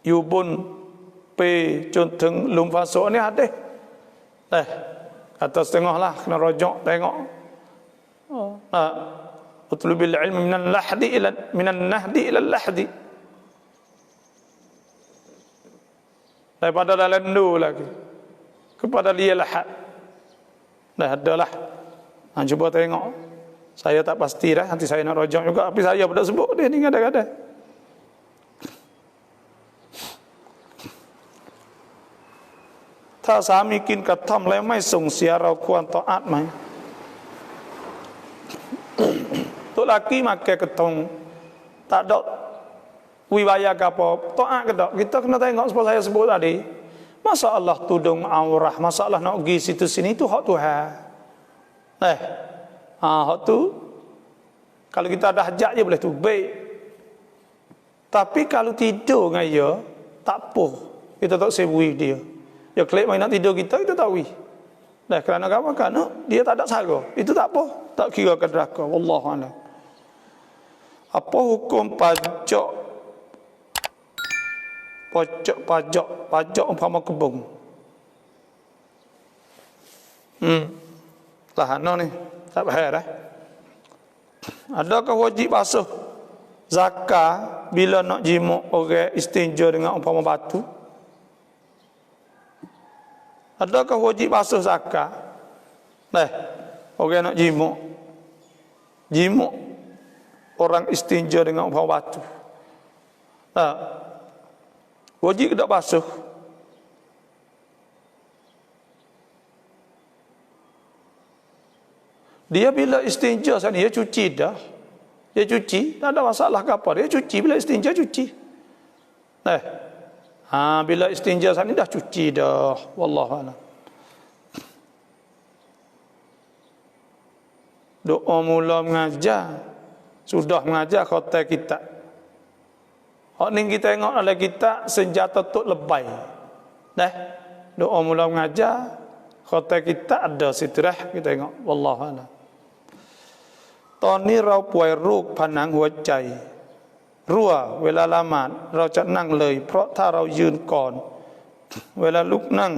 อยู่บนเปจนถึงหลุมฝังศพนี่hadis. Kata setengah lah, kena rojok tengok. Utlubil ilmi minan nahdi ila lahdi. Daripada lendu lagi kepada dia lahad. Dah adalah. Cuba tengok. Saya tak pasti dah, nanti saya nak rojok juga, tapi saya pun tak sebut dia ni kadang-kadang. Tha สามีกินกระท่อมแล้วไม่ส่งเสียเราควรตออาตไหม Tu laki makan ketong tak ada wibayah ke apa, taat ke tak, kita kena tengok seperti saya sebut tadi. Masalah tudung aurah, masalah nak pergi situ sini tu hak Tuhan. Hak tu kalau kita ada hajat je boleh tu baik. Tapi kalau tidur dengan dia tak apa, kita tak sebui dia. Dia klik main nak tidur kita tak wih. Kerana apa? Kerana dia tak ada sara. Itu tak apa, tak kira ke neraka. Wallahu a'lam. Apa hukum pajak umpama kebun? Lahan ni tak bahaya dah. Adakah wajib basuh zakat bila nak jimuk orang istinja dengan umpama batu? Adakah wajib basuh zakat? Orang nak jimuk orang istinja dengan umpama batu. Wajib tak basuh? Dia bila istinja sana dia cuci dah. Dia cuci, tak ada masalah ke apa. Dia cuci bila istinja cuci. Bila istinja sana dah cuci dah. Wallahu a'lam. Doa mula mengajar, sudah mengajar khatam kitab. Hak ni kita tengok dalam kitab senjata tok lebay. Dah, doa mula mengajar, kota kita ada sitrah, kita tengok. Wallahu a'lam. ตอนนี้เราป่วยโรคผนังหัวใจรั่วเวลาละหมาดเราจะนั่งเลยเพราะถ้าเรายืนก่อนเวลาลุกนั่ง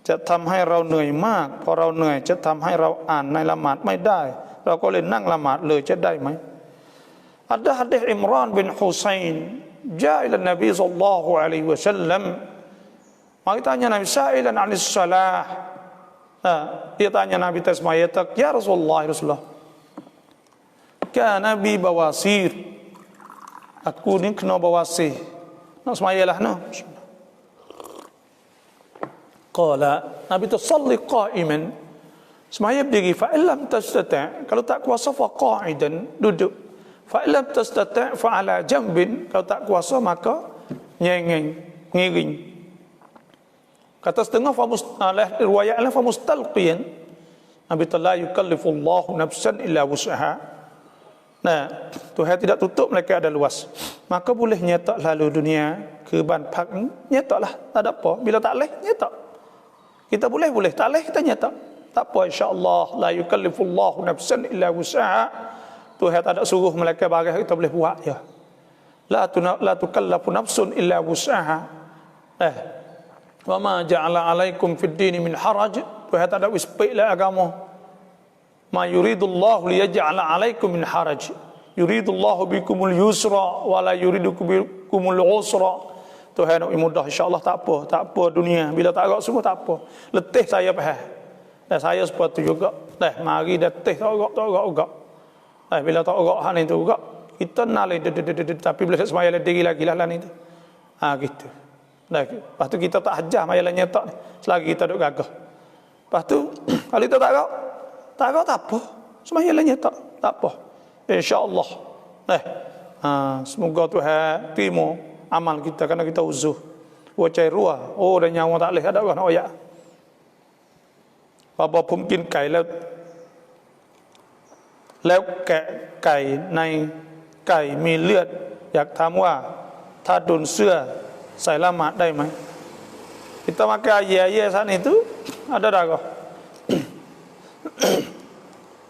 จะทำให้เราเหนื่อยมากพอเราเหนื่อยจะทำให้เราอ่านในละหมาดไม่ได้เราก็เลยนั่งละหมาดเลยจะได้ไหม Ada hadis Imran bin Husain jaa ila Nabi sallallahu alaihi wasallam mari tanya Nabi sa'ilan 'anis salah dia tanya Nabi tasmayatak ya Rasulullah kana bi bawasir aku ni kena bawasir nak semayalah no qala Nabi tusalli qa'iman semaya berdiri fa illam tastati' kalau tak kuasa fa qa'idan duduk fa illam tastati' fa ala jambin kalau tak kuasa maka nyengeng ngiring. Kata setengah riwayat fa mustalqiyan Nabi la yukallifullahu nafsan illa wus'aha. Nah, Tuhan tidak tutup mereka ada luas. Maka boleh nyetak lalu dunia ke ban pak nyetaklah, tak ada apa. Bila tak leh nyetak. Kita boleh tak leh kita nyetak. Tak apa insya-Allah la yukallifullahu nafsan illa wus'aha. Tuhan tak ada suruh mereka bagai kita boleh buat ya. La tukallafu nafsun illa wus'aha. Wa ma ja'ala 'alaikum fid dini min haraj. Tuhan tak ada wispailah agama. Ma yuridullahu liyaj'ala 'alaikum min haraj. Yuridullahu bikumul yusra wa la yuridu bikumul usra. Tuhan nak mudah insya-Allah tak apa dunia. Bila tak agak semua tak apa. Letih saya faham. Dan saya seperti juga. Mari dah letih tak agak. Bila tak agak hal itu juga kita nalai tapi bila semaya diri lagi lah itu. Gitu. Lepas tu kita tak hajar mayalah nyetak ni. Selagi kita duduk gagah. Lepas tu kalau kita tak agak tak apa. Semayalah nyetak tak apa. InsyaAllah. Semoga Tuhan terima amal kita kerana kita uzuh. Wacai ruah. Oh dan nyawa tak boleh ada orang nak oyak. Bapa pun mungkin kaiแล้วแกะไก่ในไก่มีเลือดอยากถามว่าถ้าโดนเสื้อใส่ละหมาดได้ไหม Kita pakai ayat-ayat saat itu ada darah.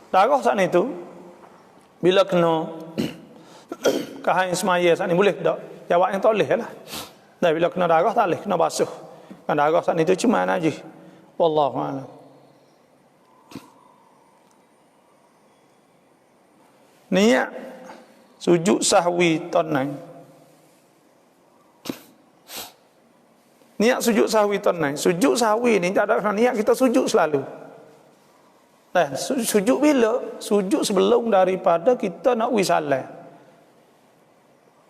Darah saat itu bila kena kahan semaya saat ini boleh tak? Jawab yang tak boleh lah. Dan bila kena darah tak boleh, kena basuh. Kan darah saat itu cuma aja. Wallahu a'lam. Niat sujud sahwi tonai. Niat sujud sahwi tonai. Sujud sahwi ni tak ada niat kita sujud selalu. Sujud bila? Sujud sebelum daripada kita nak wisalah.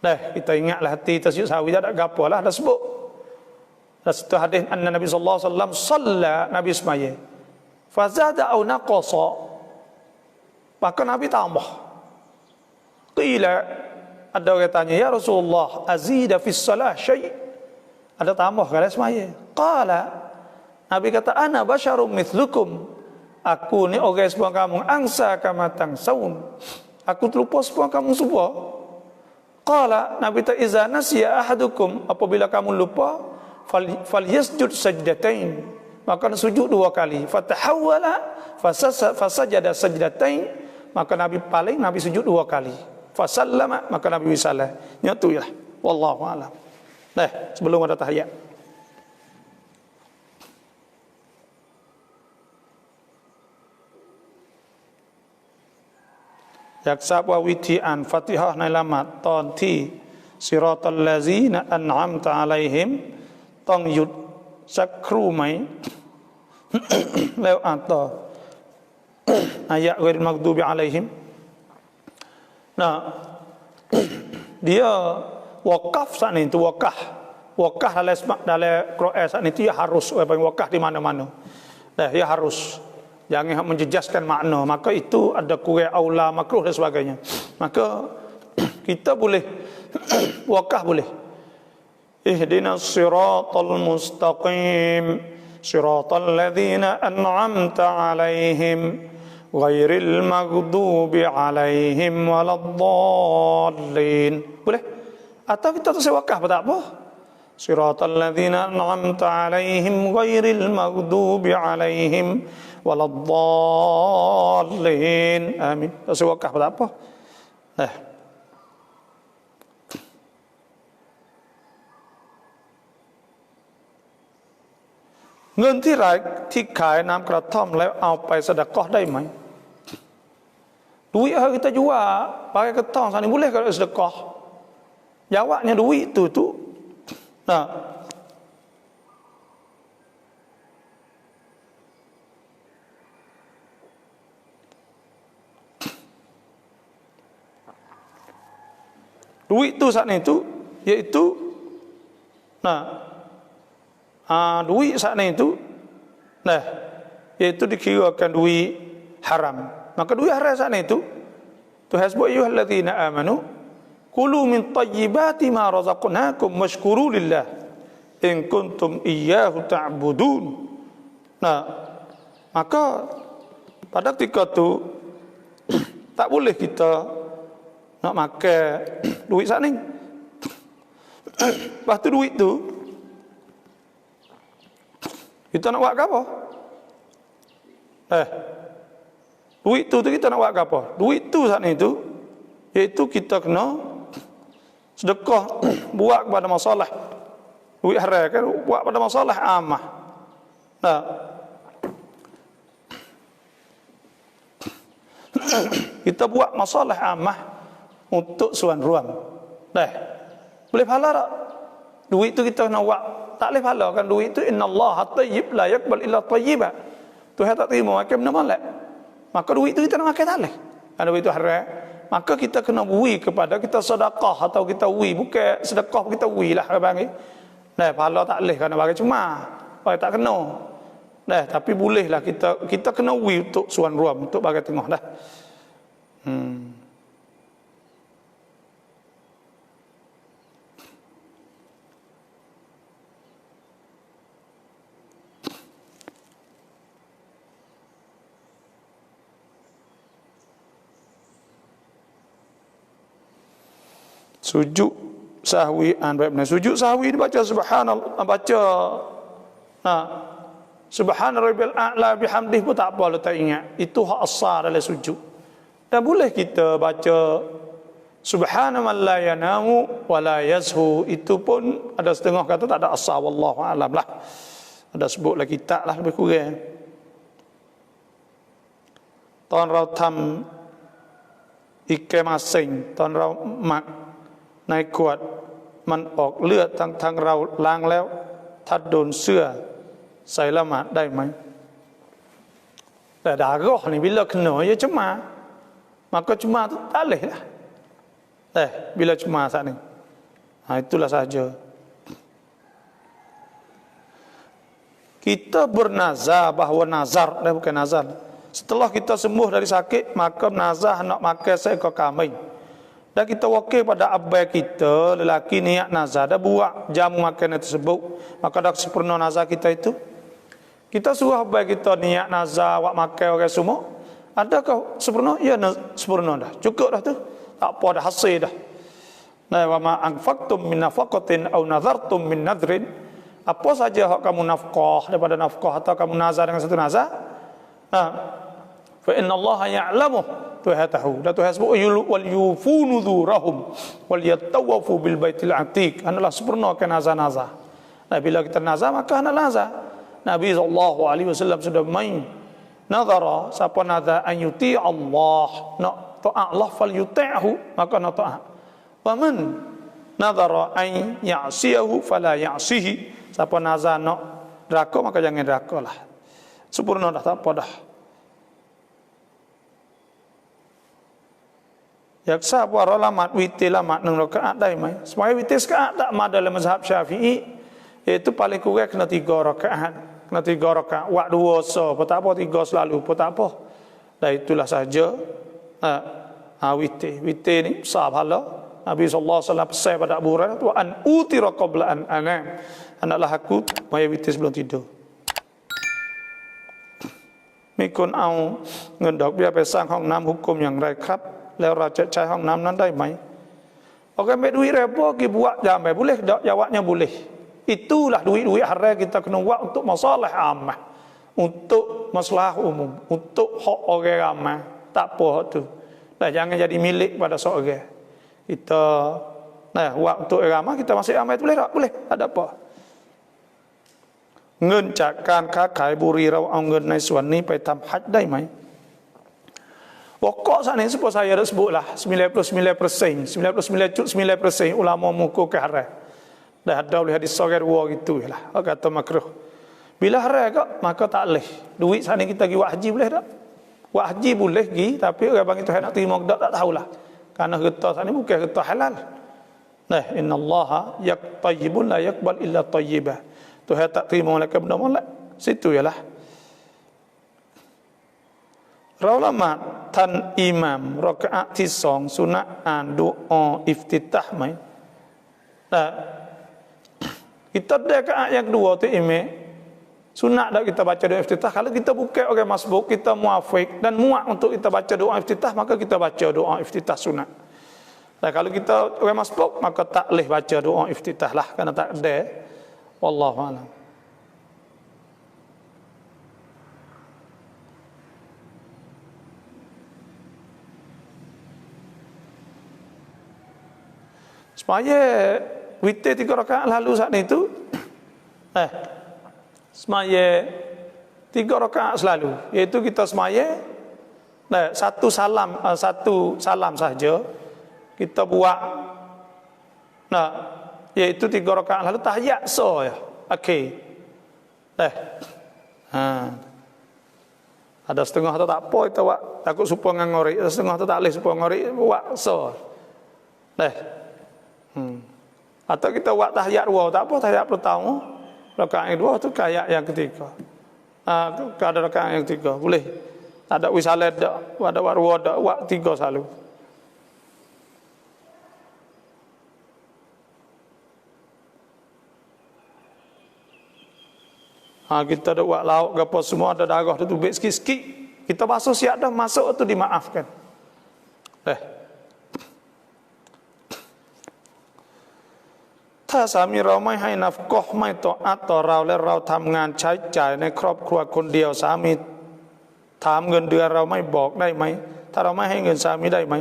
Kita ingatlah hati kita sujud sahwi tak ada gapo lah dah sebut. Dah satu hadis anna Nabi sallallahu alaihi wasallam salla Nabi semaya. Fazada au naqasa. Maka Nabi tambah. Qila ada orang tanya ya Rasulullah azida fi shalah syai'. Ada tambah kala semaya. Qala Nabi kata ana basyarum mithlukum. Aku ni orang sepuan kamu angsa kama tangsaun. Aku terlupa sepuan kamu semua. Qala Nabi ta iza nasiya ahadukum apabila kamu lupa falyasjud sajdatain. Maka sujud dua kali. Fatahawwala fasajada sajdatain. Maka Nabi paling Nabi sujud dua kali. Fasallama maka Nabi wisalah. Nyatu ya. Wallahu a'lam. Sebelum ada tahiyat.อยากทราบว่าวิธีอ่านฟาติฮะห์ในละหมาดตอนที่ซิรอตัลลาซีนะอันอัมตะอะลัยฮิมต้องหยุดสักครู่ไหม แล้วอ่านต่อ อายะกอยริลมักดูบิอะลัยฮิม Nah, dia wakaf saat itu wakaf dalam Quran saat itu ya harus wakaf di mana-mana. Ya harus. Jangan menjejaskan makna. Maka itu ada kurang aula makruh dan sebagainya. Maka kita boleh wakaf boleh. Ihdinas siratal mustaqim siratal ladzina an'amta 'alaihim ghairil maghdubi 'alaihim waladdallin. Boleh? Atau kita tu wakaf tak apa? Siratal ladzina an'amta 'alaihim ghairil maghdubi 'alaihim waladdallin. Amin. Tak suka tak apa. งินที่ขายน้ำกระท่อมแล้วเอาไปsedekahได้ไหม Duit yang kita jual pakai kertas sana boleh kalau sedekah. Jawabnya duit tu. Nah. Duit tu saat itu iaitu duit saat itu iaitu dikirakan duit haram. Maka duit haram saat itu Tuhan sebut ayyuhalladzina amanu kulu min tayyibati ma razaqnakum washkuru lillah in kuntum iyyahu ta'budun. Maka pada ketika itu tak boleh kita nak makan duit saat ni. Lepas tu duit tu kita nak buat apa? Duit tu kita nak buat apa? Duit tu saat itu iaitu kita kena sedekah buat kepada masalah. Duit haram kan buat pada masalah amah. Kita buat masalah amah untuk suan ruang. Boleh pahala tak? Duit tu kita nak buat tak boleh pahala kan duit tu innallaha tayyib la yaqbal illa tayyiba. Tuhan tak terima makan benda malak. Maka duit itu kita nak makan tak boleh. Kalau duit itu haram, maka kita kena beri kepada kita sedekah atau kita beri, bukan sedekah kita beri lah bagi. Pahala tak boleh kerana bagi cuma, bagi tak kena. Tapi bolehlah kita kena beri untuk suan ruam, untuk bagi tengah dah. Sujud sahwi sujud sahwi dibaca subhanallah, baca subhana rabbil a'la bihamdih pun tak apa, tak ingat itu hak asal dalam sujud. Dan boleh kita baca subhana man la yanamu wa la yazhu, itu pun ada setengah kata tak ada asal, wallahu alam lah, ada sebutlah kitab lah lebih kurang. Tuan rau tham ikai masing, tuan rau makในขวดมันออกเลือดทางเราล้างแล้วถ้าโดนเสื้อใส่ละหมาดได้ไหมแต่darah ni bila kena ya cuma maka cuma tu tak boleh lah bila cuma saat ni itulah saja. Kita bernazar bahawa nazar bukan nazar, setelah kita sembuh dari sakit maka nazar nak makan seekor kambing. Dan kita wakil pada abai kita, lelaki niat nazar, dah buat jamu makanan tersebut, maka dah sempurna nazar kita itu. Kita suruh abai kita niat nazar, buat makan orang semua. Adakah sempurna? Ya, sempurna dah. Cukup dah tu. Tak apa dah, hasil dah. Wa ma anfaqtum min nafaqatin aw nadhartum min nadrin. Apa saja hak kamu nafkah daripada nafkah atau kamu nazar dengan satu nazar. Fa inna Allah ya'lamu, Tuhan tahu. Dan Tuhan sebut wal yufu nuzurahum wal yatawafu bil baitil atiq. Adalah sempurnakan nazar-nazar. Bila kita nazar maka hendaklah nazar. Nabi SAW sudah main nazara, siapa nazar an yuti Allah, nak taat Allah fal yuti'hu, maka nak taat. Wa man nazara an ya'siyahu fala ya'sihi, siapa nazar nak neraka maka jangan nerakalah. Sempurna dah, tak apa dah. Yaksa para ulama witir lamat 1 rakaatได้ไหม Semaya witir sekaat tak ada dalam mazhab Syafi'i, iaitu paling kurang kena 3 rakaat. Kena 3 rakaat, buat 2 so, apa tak apa, 3 selalu, apa tak apa. Dan itulah saja witir. Witir ni besar pahala. Nabi SAW pesan pada Abu Hurairah tu, an utira qabla an anam. Hendaklah aku maya witir sebelum tidur. Mikun au ngendok biarไปสร้างห้องน้ำ hukum yangไรครับ แล้วเราจะใช้ห้องน้ำนั้นได้ไหม Orang ambil duit reba pergi buat jamai, boleh tak? Jawabnya boleh. Itulah duit-duit haram kita kena buat untuk masalah ammah, untuk masalah umum, untuk hak orang ramai. Tak apa hak tu. Dah jangan jadi milik pada seorang. Kita waktu ramai kita masih ramai boleh tak? Boleh, tak ada apa. เงินจากการค้าขายบุหรี่เราเอาเงินในส่วนนี้ไปทำฮัจญ์ได้ไหม Pokok saat ini seperti saya dah sebutlah 99%, 99.9% ulama mengukur ke haram. Dah ada oleh hadis sahih dua gitu lah. Kata makruh. Bila haram kak, maka tak boleh. Duit saat ini kita pergi buat haji boleh tak? Buat haji boleh pergi, tapi orang bang itu nak terima ke tak tahulah. Karena getah saat ini bukan getah halal. Nah, innallaha yaqtayyibun la yaqbal illa tayyibah. Tuhan tak terima mereka benda molek. Situ ialah. Ulamaท่านอิหม่ามรอกอะห์ที่2สุนะห์อ่านดุอาอิฟติตahไหม kita ada rakaat yang kedua tu imam sunat dah kita baca doa iftitah. Kalau kita bukan orang masbuk, kita muafiq dan muat untuk kita baca doa iftitah, maka kita baca doa iftitah sunat. Dan kalau kita orang masbuk, maka tak boleh baca doa iftitah lah, kerana tak ada. Wallahu a'lam. Semaya witir 3 rakaat lalu saat itu semaya 3 rakaat selalu, iaitu kita semaya satu salam saja kita buat, iaitu 3 rakaat lalu tahiyat ya. Okey. Ada setengah tu tak apa kita buat, takut supaya ngori, ada setengah tu tak boleh supaya ngori buat atau kita buat tahiyat 2, tak apa tahiyat pertama, rakaat yang 2 tu kayak yang ketiga. Ada rakaat yang ketiga boleh. Ada wisalah dak, ada warwa dak, buat 3 selalu. Kita ada buat lauk gapo semua ada darah tu tubik sikit-sikit. Kita basuh siap dah, masuk tu dimaafkan.ถ้าสามีเราไม่ให้นัฟกะห์ไม่ต่ออัตต่อเราและเราทำงานใช้จ่ายในครอบครัวคนเดียวสามีถามเงินเดือนเราไม่บอกได้ไหมถ้าเราไม่ให้เงินสามีได้ไหม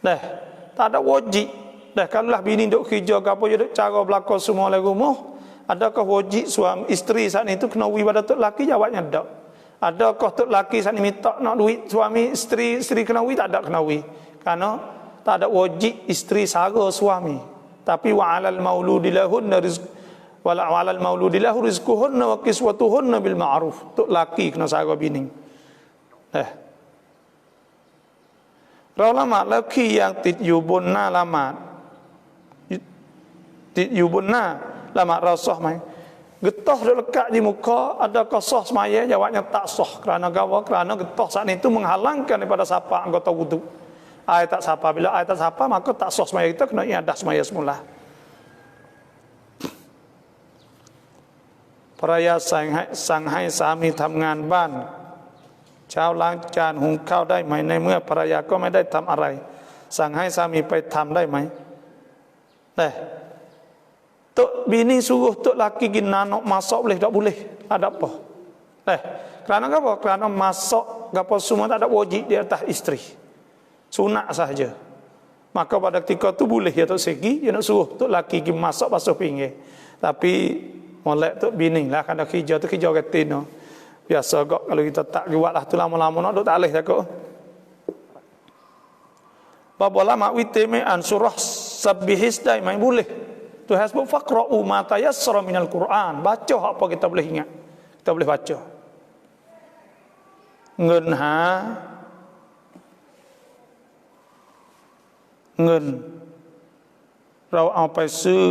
tak ada wajib kalaulah bini duk kerja ke apa duk cara berlaku semua lagu rumah, adakah wajib suami isteri saat itu kena wi pada tok laki? Jawabnya tak. Adakah tok laki saat ini minta nak duit suami isteri kena wi? Tak ada kena wi, karena tak ada wajib isteri sara suami. Tapi wa'alal mauludi lahunna wa'alal mauludi lahu rizquhunna wa kiswatuhunna bil ma'ruf. Tok laki kena sara bini. Ulama laki yang ติดอยู่บนหน้าละหมาดติดอยู่บนหน้าละหมาดเราsahไหม getah duk lekat di muka, adakah sah semaya? Jawabnya tak sah. Kerana gawa? Kerana getah saat itu menghalangkan daripada sapa anggota wudu. Ayat tak sapa, bila ayat tak sapa maka tak sah semaya kita, kena iadah semaya semula. Peraya sang hai sami ทำงานบ้านเช้าล้างจานหุงข้าวได้ไหมในเมื่อภรรยาก็ไม่ได้ทำอะไรสั่งให้สามีไปทำได้ไหมtok bini suruh tok laki gin nanok masak boleh tak boleh? Ada apa? Kerana apa? Kerana masak gapo semua tak ada wajib di atas isteri. Sunat sahaja. Maka pada ketika tu boleh ya tok segi, dia nak suruh tok laki gin masak basuh pinggir. Tapi molek tok bini lah, kerana kerja tu kerja retina. Biasa kok kalau kita tak buat lah tu lama-lama nak duk tak boleh takut. Bapa lama witeme an surah sabbihis dai mai boleh. Tu hasbuk faqra'u ma tayassara minal Quran. Baca apa kita boleh ingat. Kita boleh baca. เงินเราเอาไปซื้อ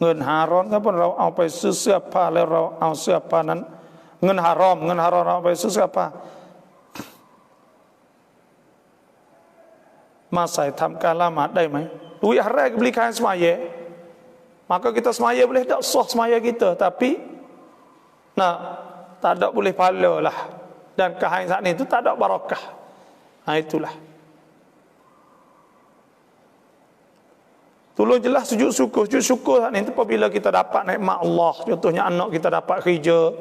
เงินหาร้อนครับเราเอาไปซื้อเสื้อผ้าแล้วเราเอาเสื้อผ้านั้นเงินหารอมเราเอาไปซื้อเสื้อผ้ามาใส่ทำการละหมาดได้ไหม duit haram beli kain semaya, maka kita semaya boleh tak sah semaya kita, tapi tak ada boleh pahala lah, dan kain saat itu tak ada barakah. Itulah Tolong jelas sujud syukur. Sujud syukur ni tu apabila kita dapat nikmat Allah. Contohnya anak kita dapat kerja,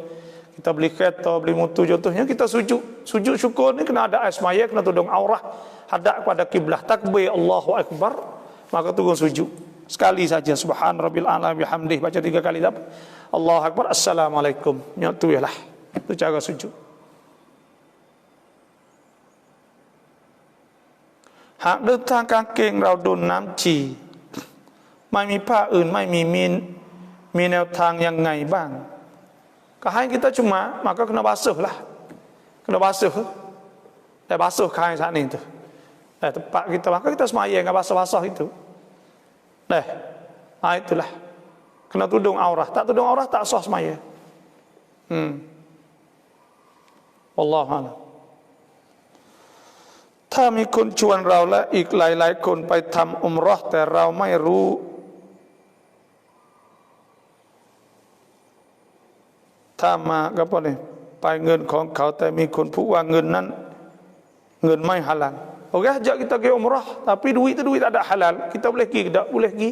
kita beli kereta, beli motor, contohnya kita sujud. Sujud syukur ni kena ada asmaya, kena tudung aurah, hadap kepada kiblah, takbir Allahu akbar, maka turun sujud. Sekali saja subhan rabbil a'la bihamdih, baca 3 kali tak apa. Allahu akbar, assalamualaikum. Nyatu yalah. Itu cara sujud. Hak dah tang kangking rau dun nam chi ไม่มีผ้าอื่นไม่มีแนวทางยังไงบ้าง kain kita cuma maka kena basuh lah, kena basuh. Basuh kain saat ni tu. Tempat kita maka kita semaya dengan basuh-basuh itu. Itulah. Kena tudung aurah, tak tudung aurah tak sah semaya. Wallahu a'lam. ถ้ามีคนชวนเราและอีกหลายๆคนไปทำอุมเราะห์แต่เราไม่รู้ ถ้ามาก็พอนี่ไปเงินของเขาแต่มีคนพูดว่าเงินนั้นเงินไม่halal. Okey, ajak kita pergi umrah tapi duit tu duit tak ada halal. Kita boleh pergi ke tak? Boleh pergi.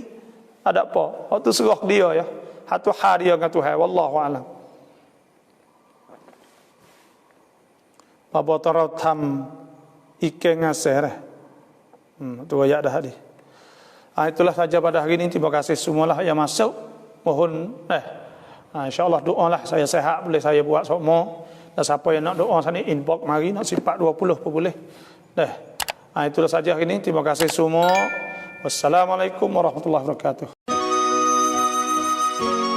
Ada apa? Waktu serah dia ya. Hatu hal dia dengan Tuhan. Wallahu a'lam. Apa tarau tham ikan ngasir. Tu ayat dah hadis. Itulah saja pada hari ini. Terima kasih semualah yang masuk. Mohon insya-Allah doalah saya sehat boleh saya buat semua. Dan siapa yang nak doa sana inbox mari nak sifat 20 pun boleh. Itulah saja hari ini. Terima kasih semua. Wassalamualaikum warahmatullahi wabarakatuh.